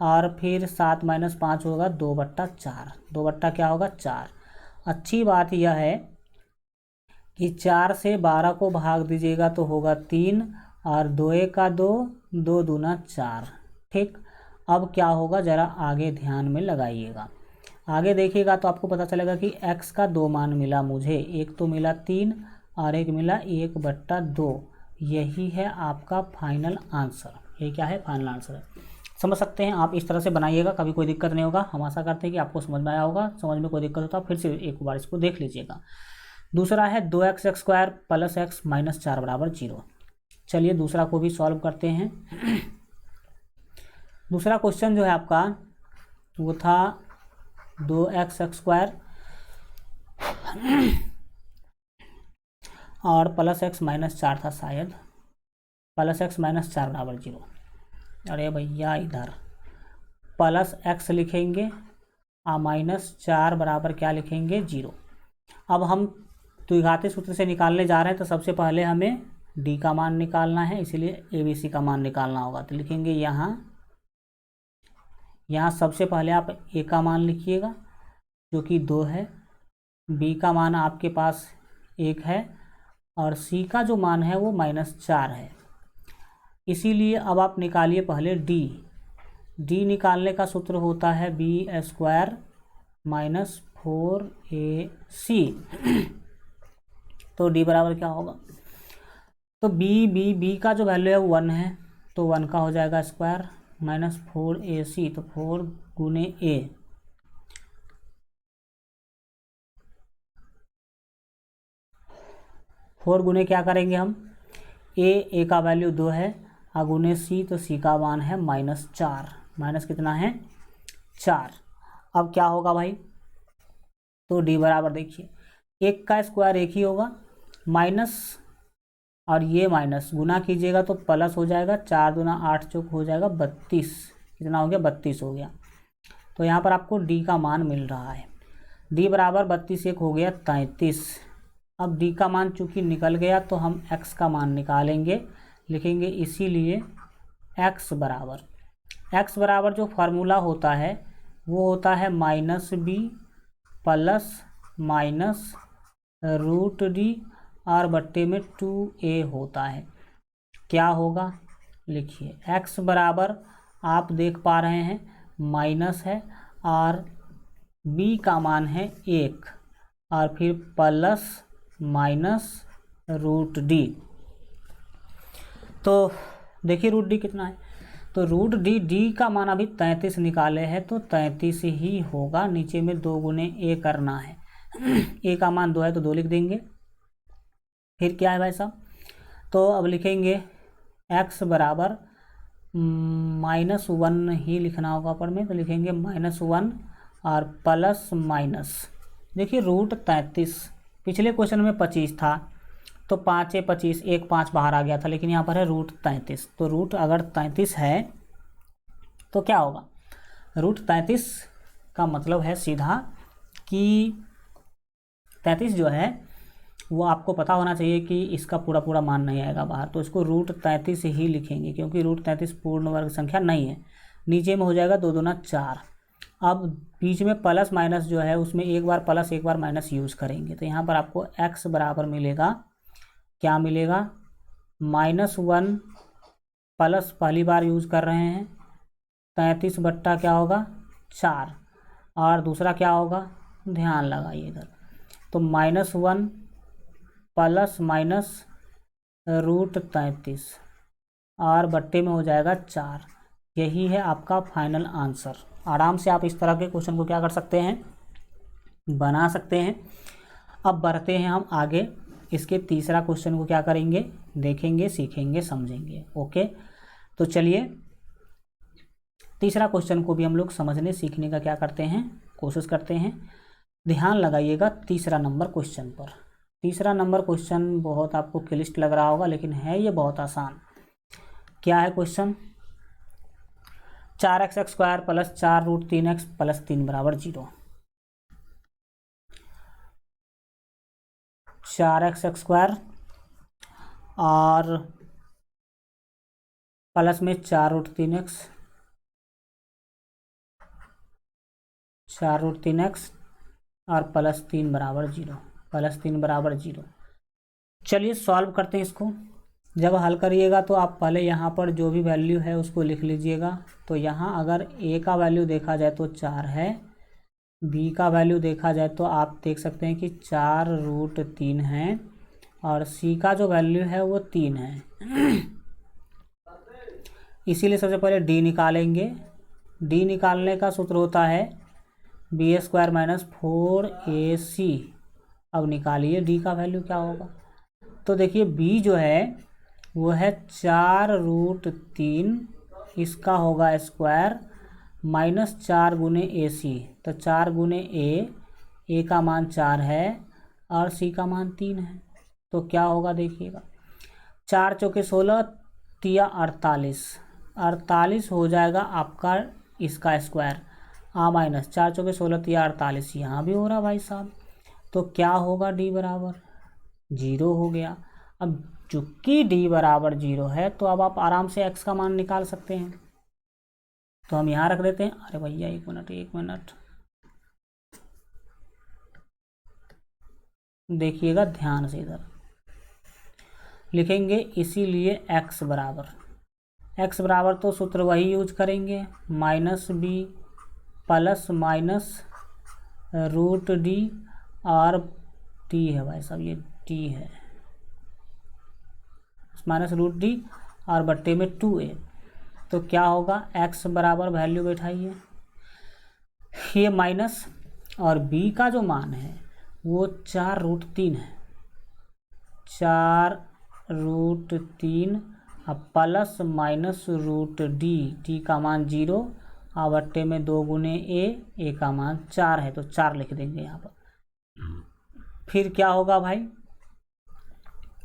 और फिर 7 - 5 होगा 2/4, 2 बट्टा क्या होगा 4। अच्छी बात यह है कि 4 से 12 को भाग दीजिएगा तो होगा 3, और 2 का 2, 2 दूना 4। ठीक, अब क्या होगा ज़रा आगे ध्यान में लगाइएगा, आगे देखिएगा तो आपको पता चलेगा कि x का 2 मान मिला मुझे, एक तो मिला 3 और एक मिला 1/2। यही है आपका फाइनल आंसर। ये क्या है, फाइनल आंसर है। समझ सकते हैं आप, इस तरह से बनाइएगा, कभी कोई दिक्कत नहीं होगा। हम आशा करते हैं कि आपको समझ में आया होगा। समझ में कोई दिक्कत होता फिर से एक बार इसको देख लीजिएगा। दूसरा है 2x² + x - 4 = 0। चलिए दूसरा को भी सॉल्व करते हैं। दूसरा क्वेश्चन जो है आपका वो था 2x² और +x - 4 था शायद, +x - 4 = 0। अरे भैया इधर +x लिखेंगे और -4 बराबर क्या लिखेंगे 0। अब हम द्विघाती सूत्र से निकालने जा रहे हैं तो सबसे पहले हमें d का मान निकालना है, इसीलिए ABC का मान निकालना होगा। तो लिखेंगे यहाँ सबसे पहले आप a का मान लिखिएगा जो कि 2 है, b का मान आपके पास 1 है, और c का जो मान है वो -4 है। इसीलिए अब आप निकालिए पहले d निकालने का सूत्र होता है b² - 4ac। तो d बराबर क्या होगा, तो b का जो वैल्यू है वो 1 है, तो 1 का हो जाएगा स्क्वायर -4ac, तो 4 गुने a, फोर गुने क्या करेंगे हम, a का वैल्यू 2 है, और गुने c, तो c का मान है -4, माइनस कितना है 4। अब क्या होगा भाई, तो d बराबर देखिए 1 का स्क्वायर 1 ही होगा, माइनस और ये माइनस गुना कीजिएगा तो प्लस हो जाएगा, 4 दूना 8 चौक हो जाएगा 32, कितना हो गया 32 हो गया। तो यहाँ पर आपको d का मान मिल रहा है, d बराबर 32 1 हो गया 33। अब d का मान चूंकि निकल गया तो हम x का मान निकालेंगे, लिखेंगे इसीलिए x बराबर जो फार्मूला होता है वो होता है -b + -√d और बट्टे में 2a होता है। क्या होगा लिखिए, x बराबर आप देख पा रहे हैं माइनस है, और b का मान है 1, और फिर +-√d। तो देखिए √d कितना है, तो √d का मान अभी 33 निकाले हैं तो 33 ही होगा। नीचे में 2 गुने a करना है, a का मान 2 है तो 2 लिख देंगे। फिर क्या है भाई साहब, तो अब लिखेंगे x बराबर -1 ही लिखना होगा ऊपर में, तो लिखेंगे -1 और प्लस माइनस, देखिए √33, पिछले क्वेश्चन में 25 था तो 5 है 25, 1 5 बाहर आ गया था, लेकिन यहाँ पर है √33। तो रूट अगर 33 है तो क्या होगा, √33 का मतलब है सीधा कि 33 जो है वो आपको पता होना चाहिए कि इसका पूरा मान नहीं आएगा बाहर, तो इसको √33 ही लिखेंगे, क्योंकि √33 पूर्ण वर्ग संख्या नहीं है। नीचे में हो जाएगा 2 दूना 4। अब बीच में प्लस माइनस जो है उसमें एक बार प्लस एक बार माइनस यूज़ करेंगे, तो यहाँ पर आपको x बराबर मिलेगा, क्या मिलेगा -1 प्लस पहली बार यूज़ कर रहे हैं 33 बट्टा क्या होगा 4, और दूसरा क्या होगा ध्यान लगाइए इधर, तो -1 प्लस माइनस √33 और बट्टे में हो जाएगा 4। यही है आपका फाइनल आंसर। आराम से आप इस तरह के क्वेश्चन को क्या कर सकते हैं, बना सकते हैं। अब बढ़ते हैं हम आगे, इसके तीसरा क्वेश्चन को क्या करेंगे, देखेंगे, सीखेंगे, समझेंगे। ओके, तो चलिए तीसरा क्वेश्चन को भी हम लोग समझने सीखने का क्या करते हैं, कोशिश करते हैं। ध्यान लगाइएगा तीसरा नंबर क्वेश्चन पर। तीसरा नंबर क्वेश्चन बहुत आपको क्लिष्ट लग रहा होगा, लेकिन है ये बहुत आसान। क्या है क्वेश्चन, 4x² + 4√3x + 3 = 0। 4x² और प्लस में 4√3x, 4√3x और +3 बराबर 0, +3 बराबर 0। चलिए सॉल्व करते हैं इसको। जब हल करिएगा तो आप पहले यहाँ पर जो भी वैल्यू है उसको लिख लीजिएगा। तो यहाँ अगर a का वैल्यू देखा जाए तो 4 है, b का वैल्यू देखा जाए तो आप देख सकते हैं कि 4√3 है और c का जो वैल्यू है वो 3 है। इसीलिए सबसे पहले d निकालेंगे। d निकालने का सूत्र होता है b² - 4ac। अब निकालिए d का वैल्यू क्या होगा। तो देखिए b जो है वो है 4√3, इसका होगा स्क्वायर माइनस 4 गुने AC। तो 4 गुने a का मान 4 है और c का मान 3 है। तो क्या होगा देखिएगा, 4 चौके 16 तिया 48, 48 हो जाएगा आपका इसका स्क्वायर। माइनस 4 चौके 16 तिया 48, यहाँ भी हो रहा भाई साहब। तो क्या होगा d बराबर 0 हो गया। अब चूंकि d बराबर 0 है तो अब आप आराम से x का मान निकाल सकते हैं। तो हम यहाँ रख देते हैं। अरे भैया एक मिनट देखिएगा ध्यान से, इधर लिखेंगे। इसीलिए x बराबर तो सूत्र वही यूज करेंगे, -b प्लस माइनस √d और d है भाई साहब, ये d है -√d और बट्टे में 2a। तो क्या होगा, x बराबर वैल्यू बैठाइए, ये माइनस और b का जो मान है वो 4√3 है, 4√3 अब प्लस माइनस √d का मान 0 और बट्टे में 2 गुने a का मान 4 है तो 4 लिख देंगे यहाँ पर। फिर क्या होगा भाई,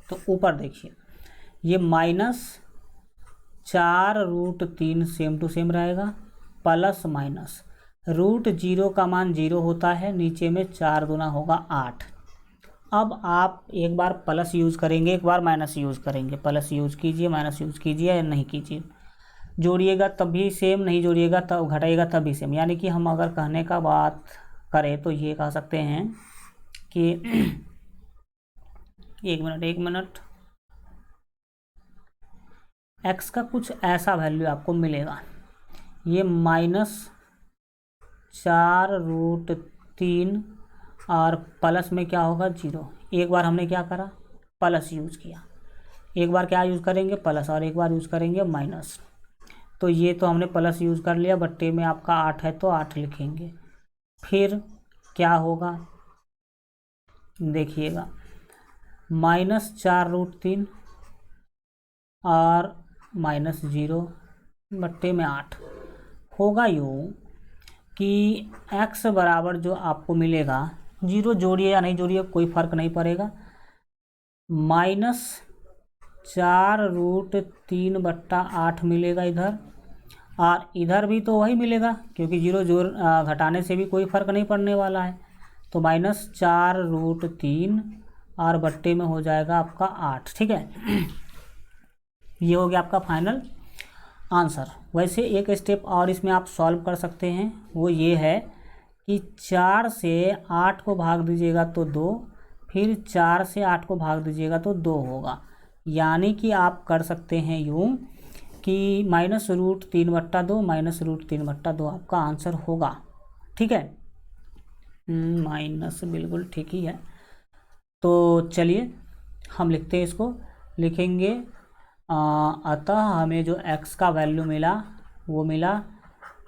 तो ऊपर देखिए ये -4√3 सेम टू सेम रहेगा, प्लस माइनस √0 का मान 0 होता है, नीचे में 4 दूना होगा 8। अब आप एक बार प्लस यूज़ करेंगे, एक बार माइनस यूज़ करेंगे। प्लस यूज़ कीजिए, माइनस यूज़ कीजिए या नहीं कीजिए, जोड़िएगा तब भी सेम, नहीं जोड़िएगा तब, घटाइएगा तब भी सेम। यानी कि हम अगर कहने का बात करें तो ये कह सकते हैं कि एक मिनट x का कुछ ऐसा वैल्यू आपको मिलेगा, ये -4√3 और प्लस में क्या होगा 0। एक बार हमने क्या करा, प्लस यूज़ किया, एक बार क्या यूज़ करेंगे प्लस और एक बार यूज़ करेंगे माइनस। तो ये तो हमने प्लस यूज़ कर लिया, बट्टे में आपका 8 है तो 8 लिखेंगे। फिर क्या होगा देखिएगा, -4√3 और -0 बट्टे में 8 होगा यूँ कि x बराबर जो आपको मिलेगा, 0 जोड़िए या नहीं जोड़िए कोई फ़र्क नहीं पड़ेगा, -4√3 बट्टा 8 मिलेगा इधर, और इधर भी तो वही मिलेगा क्योंकि 0 जोड़ घटाने से भी कोई फ़र्क नहीं पड़ने वाला है। तो -4√3 और बट्टे में हो जाएगा आपका 8। ठीक है, ये हो गया आपका फाइनल आंसर। वैसे एक स्टेप और इसमें आप सॉल्व कर सकते हैं, वो ये है कि 4 से 8 को भाग दीजिएगा तो 2, फिर 4 से 8 को भाग दीजिएगा तो 2 होगा। यानी कि आप कर सकते हैं यूँ कि -√3 बट्टा 2, -√3 बट्टा 2 आपका आंसर होगा। ठीक है, माइनस बिल्कुल ठीक ही है। तो चलिए हम लिखते हैं, इसको लिखेंगे। अतः हमें जो x का वैल्यू मिला वो मिला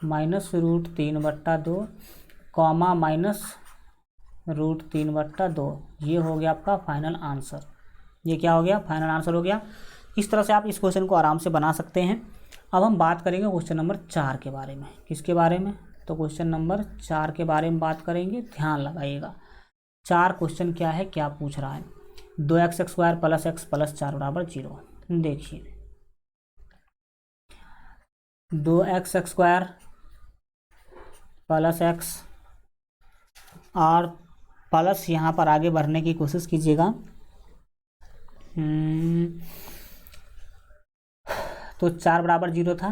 -√3 बट्टा 2, कॉमा -√3 बट्टा 2। ये हो गया आपका फाइनल आंसर। ये क्या हो गया, फाइनल आंसर हो गया। इस तरह से आप इस क्वेश्चन को आराम से बना सकते हैं। अब हम बात करेंगे क्वेश्चन नंबर 4 के बारे में। किसके बारे में, तो क्वेश्चन नंबर 4 के बारे में बात करेंगे। ध्यान लगाइएगा 4 क्वेश्चन क्या है, क्या पूछ रहा है। 2x² + x + 4 बराबर 0। देखिए 2x² + x और प्लस यहाँ पर आगे बढ़ने की कोशिश कीजिएगा। तो 4 बराबर 0 था।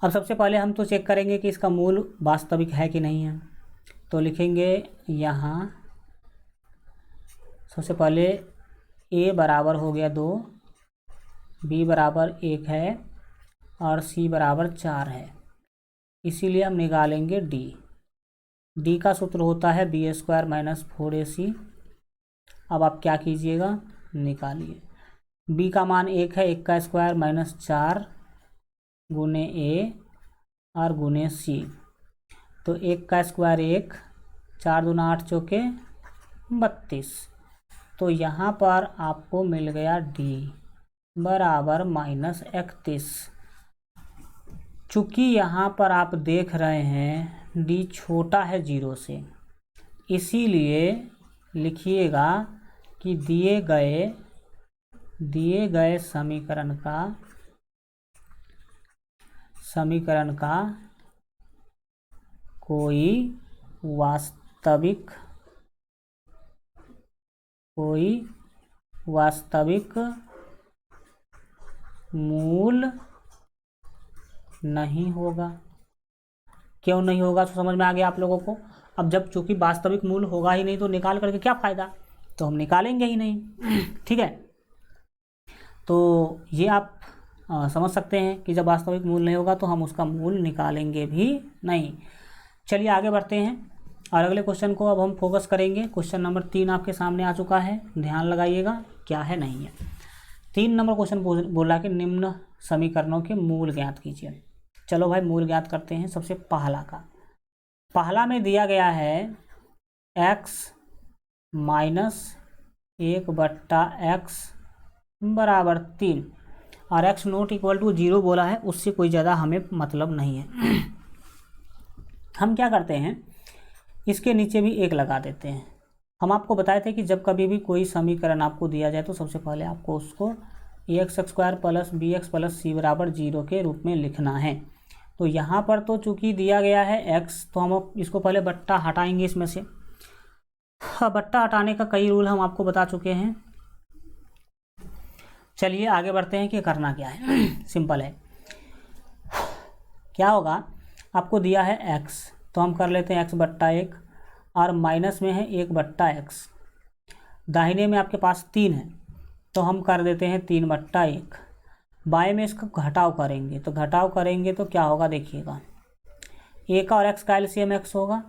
अब सबसे पहले हम तो चेक करेंगे कि इसका मूल वास्तविक है कि नहीं है। तो लिखेंगे यहाँ सबसे पहले a बराबर हो गया 2, b बराबर 1 है और c बराबर 4 है। इसीलिए हम निकालेंगे d का सूत्र होता है b² माइनस 4ac। अब आप क्या कीजिएगा, निकालिए। b का मान 1 है, 1 का स्क्वायर माइनस 4 गुने a और गुने c। तो 1 का स्क्वायर 1, 4 दूना 8 चौके 32। तो यहाँ पर आपको मिल गया d बराबर -31। चूँकि यहाँ पर आप देख रहे हैं d छोटा है 0 से, इसीलिए लिखिएगा कि दिए गए समीकरण का कोई वास्तविक मूल नहीं होगा। क्यों नहीं होगा, तो समझ में आ गया आप लोगों को। अब जब चूंकि वास्तविक मूल होगा ही नहीं तो निकाल करके क्या फ़ायदा, तो हम निकालेंगे ही नहीं। ठीक है, तो ये आप समझ सकते हैं कि जब वास्तविक मूल नहीं होगा तो हम उसका मूल निकालेंगे भी नहीं। चलिए आगे बढ़ते हैं और अगले क्वेश्चन को अब हम फोकस करेंगे। क्वेश्चन नंबर 3 आपके सामने आ चुका है, ध्यान लगाइएगा क्या है नहीं है। 3 नंबर क्वेश्चन बोला कि निम्न समीकरणों के मूल ज्ञात कीजिए। चलो भाई मूल ज्ञात करते हैं। सबसे पहला में दिया गया है x माइनस 1/x बराबर 3 और x नॉट इक्वल टू 0 बोला है, उससे कोई ज़्यादा हमें मतलब नहीं है। हम क्या करते हैं, इसके नीचे भी 1 लगा देते हैं। हम आपको बताए थे कि जब कभी भी कोई समीकरण आपको दिया जाए तो सबसे पहले आपको उसको ax² plus bx plus c बराबर 0 के रूप में लिखना है। तो यहाँ पर तो चूंकि दिया गया है x, तो हम इसको पहले बट्टा हटाएंगे इसमें से। बट्टा हटाने का कई रूल हम आपको बता चुके हैं। चलिए आगे बढ़ते हैं कि करना क्या है। सिंपल है, क्या होगा, आपको दिया है x, तो हम कर लेते हैं x/1 और माइनस में है 1/x। दाहिने में आपके पास 3 है तो हम कर देते हैं 3/1। बाएं में इसका घटाव करेंगे, तो घटाव करेंगे तो क्या होगा देखिएगा, a का और x का एलसीएम x होगा।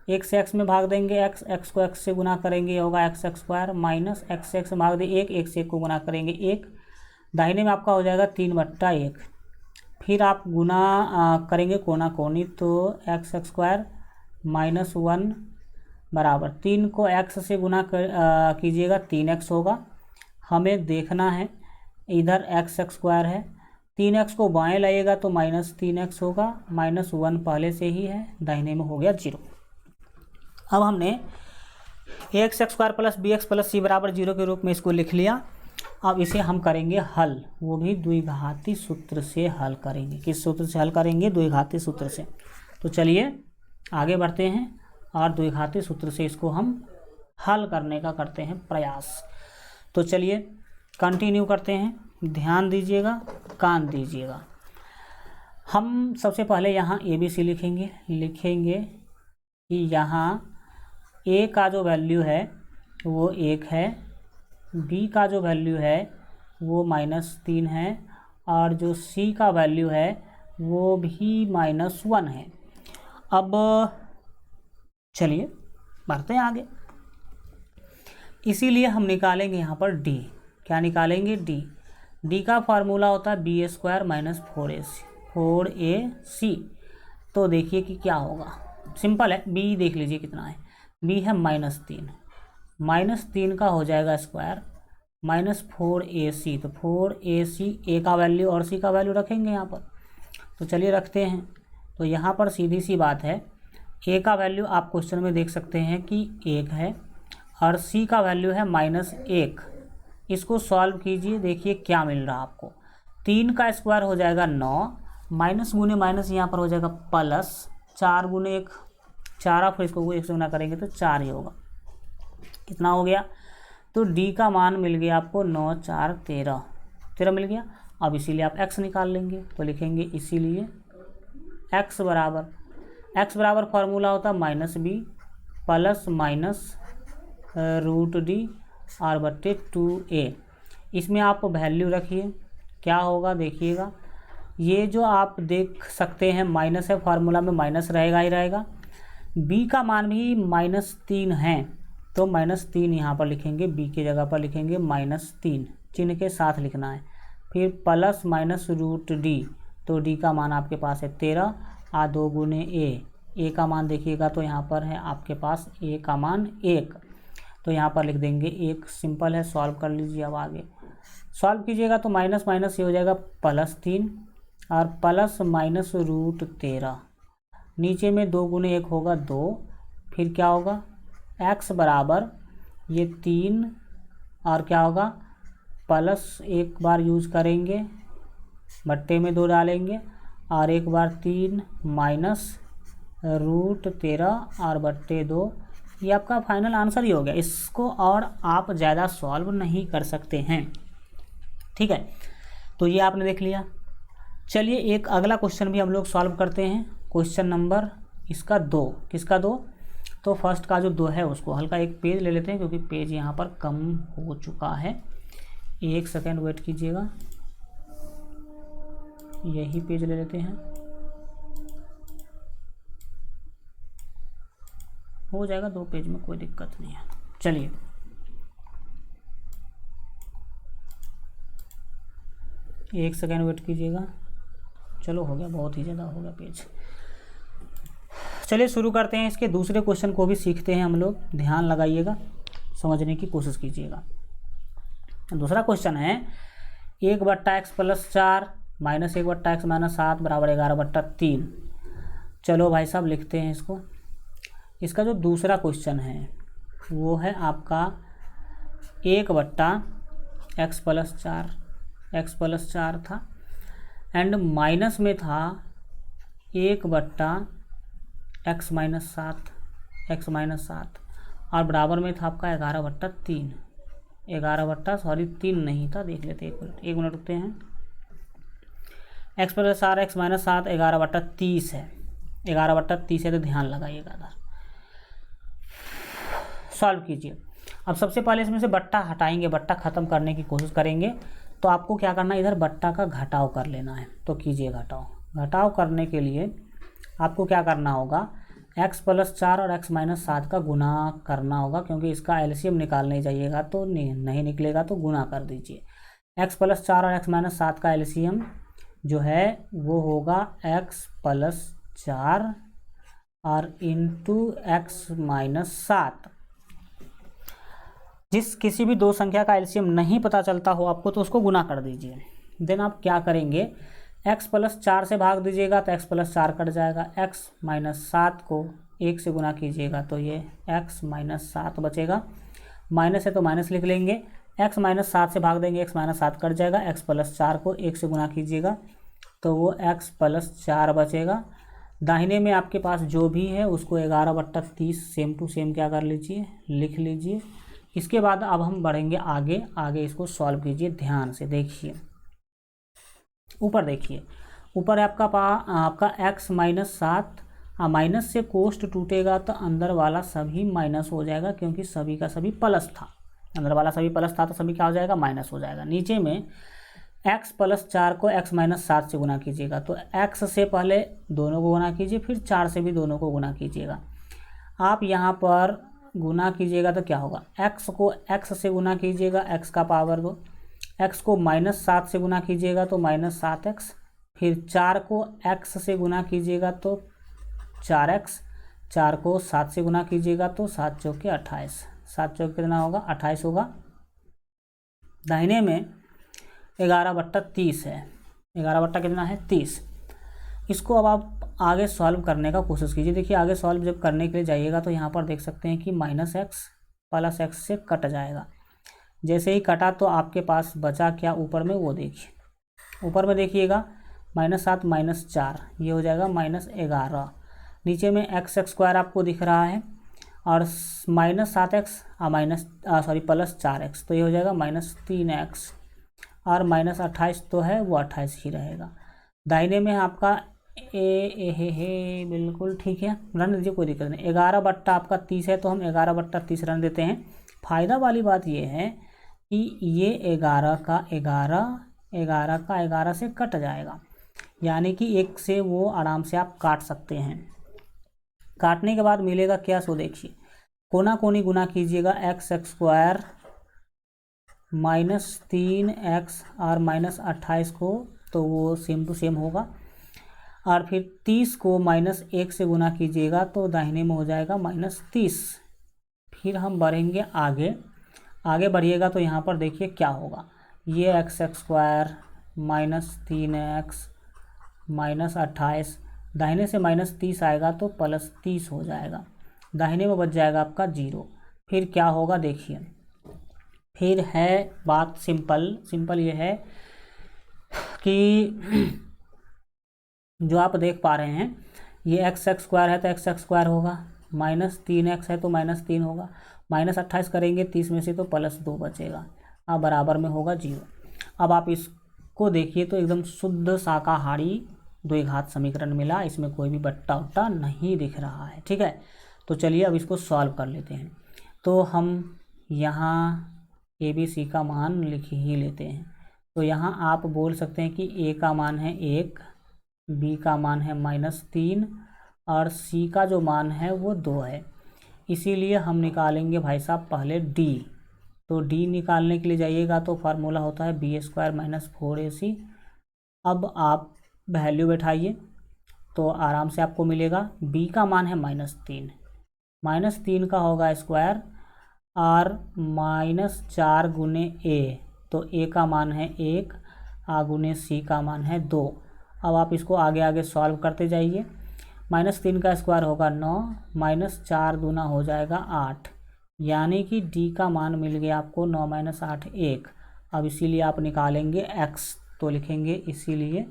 1 से x में भाग देंगे x को x से गुना करेंगे, ये होगा x² माइनस x से x में भाग दे 1 से 1 को गुना करेंगे 1। दाहिने में आपका हो जाएगा 3/1। फिर आप गुना करेंगे कोना कोनी, तो x² माइनस 1 बराबर 3 को x से गुना कीजिएगा 3x होगा। हमें देखना है इधर x² है, 3x को बाएं लाइएगा तो -3x होगा, -1 पहले से ही है, दाहिने में हो गया 0। अब हमने ax² plus bx plus c बराबर 0 के रूप में इसको लिख लिया। अब इसे हम करेंगे हल, वो भी द्विघाती सूत्र से हल करेंगे। किस सूत्र से हल करेंगे, द्विघाती सूत्र से। तो चलिए आगे बढ़ते हैं और द्विघाती सूत्र से इसको हम हल करने का करते हैं प्रयास। तो चलिए कंटिन्यू करते हैं, ध्यान दीजिएगा, कान दीजिएगा। हम सबसे पहले यहाँ ABC लिखेंगे कि यहाँ A का जो वैल्यू है वो 1 है, B का जो वैल्यू है वो -3 है और जो C का वैल्यू है वो भी -1 है। अब चलिए बढ़ते हैं आगे। इसीलिए हम निकालेंगे यहाँ पर D। क्या निकालेंगे, D का फार्मूला होता है b² माइनस 4ac। तो देखिए कि क्या होगा, सिंपल है। b देख लीजिए कितना है, b है -3, -3 का हो जाएगा स्क्वायर -4ac। तो 4ac a का वैल्यू और c का वैल्यू रखेंगे यहाँ पर। तो चलिए रखते हैं। तो यहाँ पर सीधी सी बात है, a का वैल्यू आप क्वेश्चन में देख सकते हैं कि 1 है और c का वैल्यू है -1। इसको सॉल्व कीजिए, देखिए क्या मिल रहा है आपको। 3 का स्क्वायर हो जाएगा 9, माइनस गुने माइनस यहाँ पर हो जाएगा प्लस, 4 गुने 1 4, फिर इसको 1 से गुना करेंगे तो 4 ही होगा। कितना हो गया, तो डी का मान मिल गया आपको 9 4 13 13 मिल गया। अब इसीलिए आप x निकाल लेंगे, तो लिखेंगे इसीलिए x बराबर फार्मूला होता minus b plus minus root d और बट्टे 2a। इसमें आप वैल्यू रखिए, क्या होगा देखिएगा, ये जो आप देख सकते हैं माइनस है, फार्मूला में माइनस रहेगा ही रहेगा। b का मान भी -3 है, तो -3 यहाँ पर लिखेंगे, b की जगह पर लिखेंगे -3 चिन्ह के साथ लिखना है। फिर प्लस माइनस रूट डी, तो d का मान आपके पास है 13 और 2 गुने a का मान देखिएगा तो यहाँ पर है आपके पास a का मान 1, तो यहाँ पर लिख देंगे 1। सिंपल है, सॉल्व कर लीजिए। अब आगे सॉल्व कीजिएगा तो माइनस माइनस ये हो जाएगा +3 और प्लस माइनस रूट 13, नीचे में 2 गुने 1 होगा 2, फिर क्या होगा x बराबर ये 3 और क्या होगा प्लस एक बार यूज करेंगे, बट्टे में 2 डालेंगे और एक बार 3 माइनस रूट 13 और बट्टे 2, ये आपका फाइनल आंसर ही हो गया। इसको और आप ज़्यादा सॉल्व नहीं कर सकते हैं, ठीक है। तो ये आपने देख लिया। चलिए एक अगला क्वेश्चन भी हम लोग सॉल्व करते हैं। क्वेश्चन नंबर इसका 2, किसका 2, तो फर्स्ट का जो 2 है उसको हल्का एक पेज ले लेते हैं, क्योंकि पेज यहाँ पर कम हो चुका है। 1 सेकेंड वेट कीजिएगा, यही पेज ले लेते हैं, हो जाएगा 2 पेज में, कोई दिक्कत नहीं है। चलिए एक सेकेंड वेट कीजिएगा, चलो हो गया, बहुत ही ज़्यादा हो गया पेज। चलिए शुरू करते हैं, इसके दूसरे क्वेश्चन को भी सीखते हैं हम लोग, ध्यान लगाइएगा, समझने की कोशिश कीजिएगा। दूसरा क्वेश्चन है 1/x + 4 -1/x - 7 बराबर 11/3। चलो भाई साहब लिखते हैं इसको। इसका जो दूसरा क्वेश्चन है वो है आपका 1/x + 4 था एंड माइनस में था 1/x - 7 और बराबर में था आपका 11/3। 3 नहीं था, देख लेते हैं, एक मिनट रुकते हैं। x + 4 x - 7 11/30 है, 11/30 है, तो ध्यान लगाइएगा इधर। सॉल्व कीजिए। अब सबसे पहले इसमें से बट्टा हटाएंगे, बट्टा ख़त्म करने की कोशिश करेंगे। तो आपको क्या करना है, इधर बट्टा का घटाव कर लेना है, तो कीजिए घटाव करने के लिए आपको क्या करना होगा, x + 4 और x - 7 का गुना करना होगा, क्योंकि इसका एलसीएम निकालने जाइएगा तो नहीं निकलेगा, तो गुना कर दीजिए। x + 4 और x - 7 का एलसीएम जो है वो होगा x + 4 और इंटू x - 7। जिस किसी भी दो संख्या का एलसीएम नहीं पता चलता हो आपको, तो उसको गुना कर दीजिए। देन आप क्या करेंगे, x + 4 से भाग दीजिएगा तो x + 4 कट जाएगा, x - 7 को 1 से गुना कीजिएगा तो ये x - 7 बचेगा, माइनस है तो माइनस लिख लेंगे। x - 7 से भाग देंगे, x - 7 कट जाएगा, x + 4 को 1 से गुना कीजिएगा तो वो x + 4 बचेगा। दाहिने में आपके पास जो भी है उसको 11/30 सेम टू सेम क्या कर लीजिए, लिख लीजिए। इसके बाद अब हम बढ़ेंगे आगे इसको सॉल्व कीजिए, ध्यान से देखिए। ऊपर देखिए, ऊपर आपका x - 7, माइनस से कोष्ट टूटेगा तो अंदर वाला सभी माइनस हो जाएगा, क्योंकि सभी का सभी प्लस था, अंदर वाला सभी प्लस था तो सभी क्या हो जाएगा, माइनस हो जाएगा। नीचे में x + 4 को x - 7 से गुना कीजिएगा, तो x से पहले दोनों को गुना कीजिए, फिर 4 से भी दोनों को गुना कीजिएगा। आप यहाँ पर गुना कीजिएगा तो क्या होगा, x को x से गुना कीजिएगा, x का पावर 2, x को -7 से गुना कीजिएगा तो -7x, फिर 4 को x से गुना कीजिएगा तो 4x, 4 को 7 से गुना कीजिएगा तो 7 चौके 28, 7 चौके कितना होगा, 28 होगा। दाहिने में 11/30 है, 11 कितना है, 30। इसको अब आप आगे सॉल्व करने का कोशिश कीजिए। देखिए आगे सॉल्व जब करने के लिए जाइएगा तो यहाँ पर देख सकते हैं कि -x + x से कट जाएगा। जैसे ही कटा तो आपके पास बचा क्या ऊपर में, वो देखिए। ऊपर में देखिएगा -7 - 4 ये हो जाएगा -11। नीचे में x² आपको दिख रहा है और -7x प्लस 4x, तो ये हो जाएगा -3x, और -28 तो है वो 28 ही रहेगा। दाहिने में आपका हे बिल्कुल ठीक है, रन दीजिए, कोई दिक्कत नहीं। 11 बट्टा आपका 30 है, तो हम 11 बट्टा 30 रन देते हैं। फ़ायदा वाली बात ये है कि ये 11 का 11 से कट जाएगा, यानी कि 1 से वो आराम से आप काट सकते हैं। काटने के बाद मिलेगा क्या, सो देखिए, कोना कोनी गुना कीजिएगा, x² -3x और -28 को, तो वो सेम टू सेम होगा। और फिर 30 को -1 से गुना कीजिएगा, तो दाहिने में हो जाएगा -30। फिर हम बढ़ेंगे आगे बढ़िएगा, तो यहाँ पर देखिए क्या होगा, ये x² -3x -28, दाहिने से -30 आएगा तो +30 हो जाएगा, दाहिने में बच जाएगा आपका 0। फिर क्या होगा देखिए, फिर है बात सिंपल ये है कि जो आप देख पा रहे हैं, ये x² है तो x² होगा, -3x है तो -3 होगा, -28 करेंगे 30 में से तो +2 बचेगा, अब बराबर में होगा 0। अब आप इसको देखिए तो एकदम शुद्ध शाकाहारी द्विघात समीकरण मिला, इसमें कोई भी बट्टा उट्टा नहीं दिख रहा है। ठीक है, तो चलिए अब इसको सॉल्व कर लेते हैं। तो हम यहाँ ABC का मान लिख ही लेते हैं। तो यहाँ आप बोल सकते हैं कि A का मान है 1, B का मान है -3 और C का जो मान है वो 2 है। इसीलिए हम निकालेंगे भाई साहब पहले D। तो D निकालने के लिए जाइएगा तो फार्मूला होता है B² -4AC। अब आप वैल्यू बैठाइए तो आराम से आपको मिलेगा। B का मान है -3, -3 का होगा स्क्वायर और -4 गुने A, तो A का मान है 1 गुने C का मान है 2। अब आप इसको आगे सॉल्व करते जाइए। -3 का स्क्वायर होगा 9, -4 दूना हो जाएगा 8, यानी कि D का मान मिल गया आपको 9 - 8 1। अब इसीलिए आप निकालेंगे x, तो लिखेंगे इसीलिए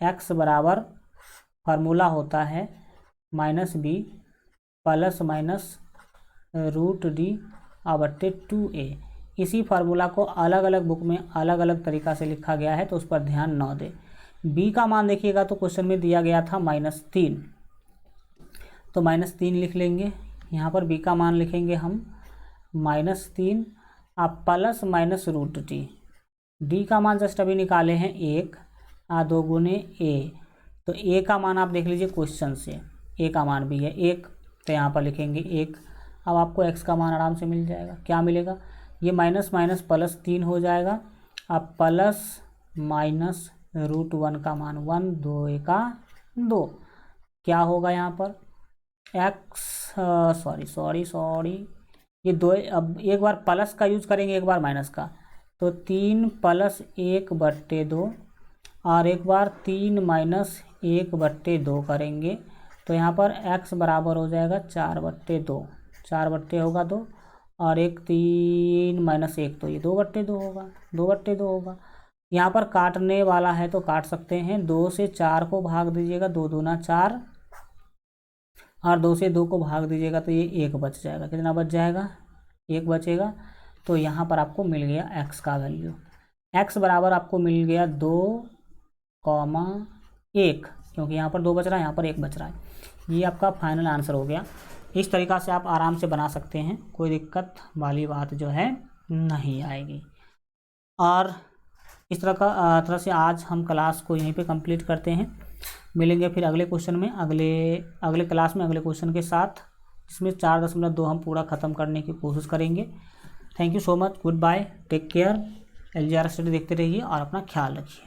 x बराबर फार्मूला होता है -b ± √d/2a। इसी फार्मूला को अलग अलग बुक में अलग अलग तरीक़ा से लिखा गया है, तो उस पर ध्यान न दें। b का मान देखिएगा तो क्वेश्चन में दिया गया था -3, तो -3 लिख लेंगे। यहाँ पर b का मान लिखेंगे हम -3 आप ± √d। d का मान जस्ट अभी निकाले हैं 1 2 गुने a, तो a का मान आप देख लीजिए क्वेश्चन से, a का मान भी है 1, तो यहाँ पर लिखेंगे 1। अब आपको x का मान आराम से मिल जाएगा। क्या मिलेगा, ये +3 हो जाएगा। अब ±√1 का मान 1 2 1 2, क्या होगा यहाँ पर x सॉरी ये 2, अब एक बार प्लस का यूज करेंगे एक बार माइनस का, तो 3 + 1/2 और एक बार 3 - 1/2 करेंगे, तो यहाँ पर x बराबर हो जाएगा 4/2, 4 होगा 2 और 1 3 - 1, तो ये 2/2 होगा, 2/2 होगा। यहाँ पर काटने वाला है तो काट सकते हैं, 2 से 4 को भाग दीजिएगा, 2 दूना 4 और 2 से 2 को भाग दीजिएगा तो ये 1 बच जाएगा। कितना बच जाएगा, 1 बचेगा। तो यहाँ पर आपको मिल गया x का वैल्यू, x बराबर आपको मिल गया 2,1, क्योंकि यहाँ पर 2 बच रहा है, यहाँ पर 1 बच रहा है। ये आपका फाइनल आंसर हो गया। इस तरीक़ा से आप आराम से बना सकते हैं, कोई दिक्कत वाली बात जो है नहीं आएगी। और इस तरह से आज हम क्लास को यहीं पे कंप्लीट करते हैं। मिलेंगे फिर अगले क्वेश्चन में, अगले क्लास में अगले क्वेश्चन के साथ, जिसमें 4.2 हम पूरा ख़त्म करने की कोशिश करेंगे। Thank you so much, goodbye, take care. LGR study देखते रहिए और अपना ख्याल रखिए।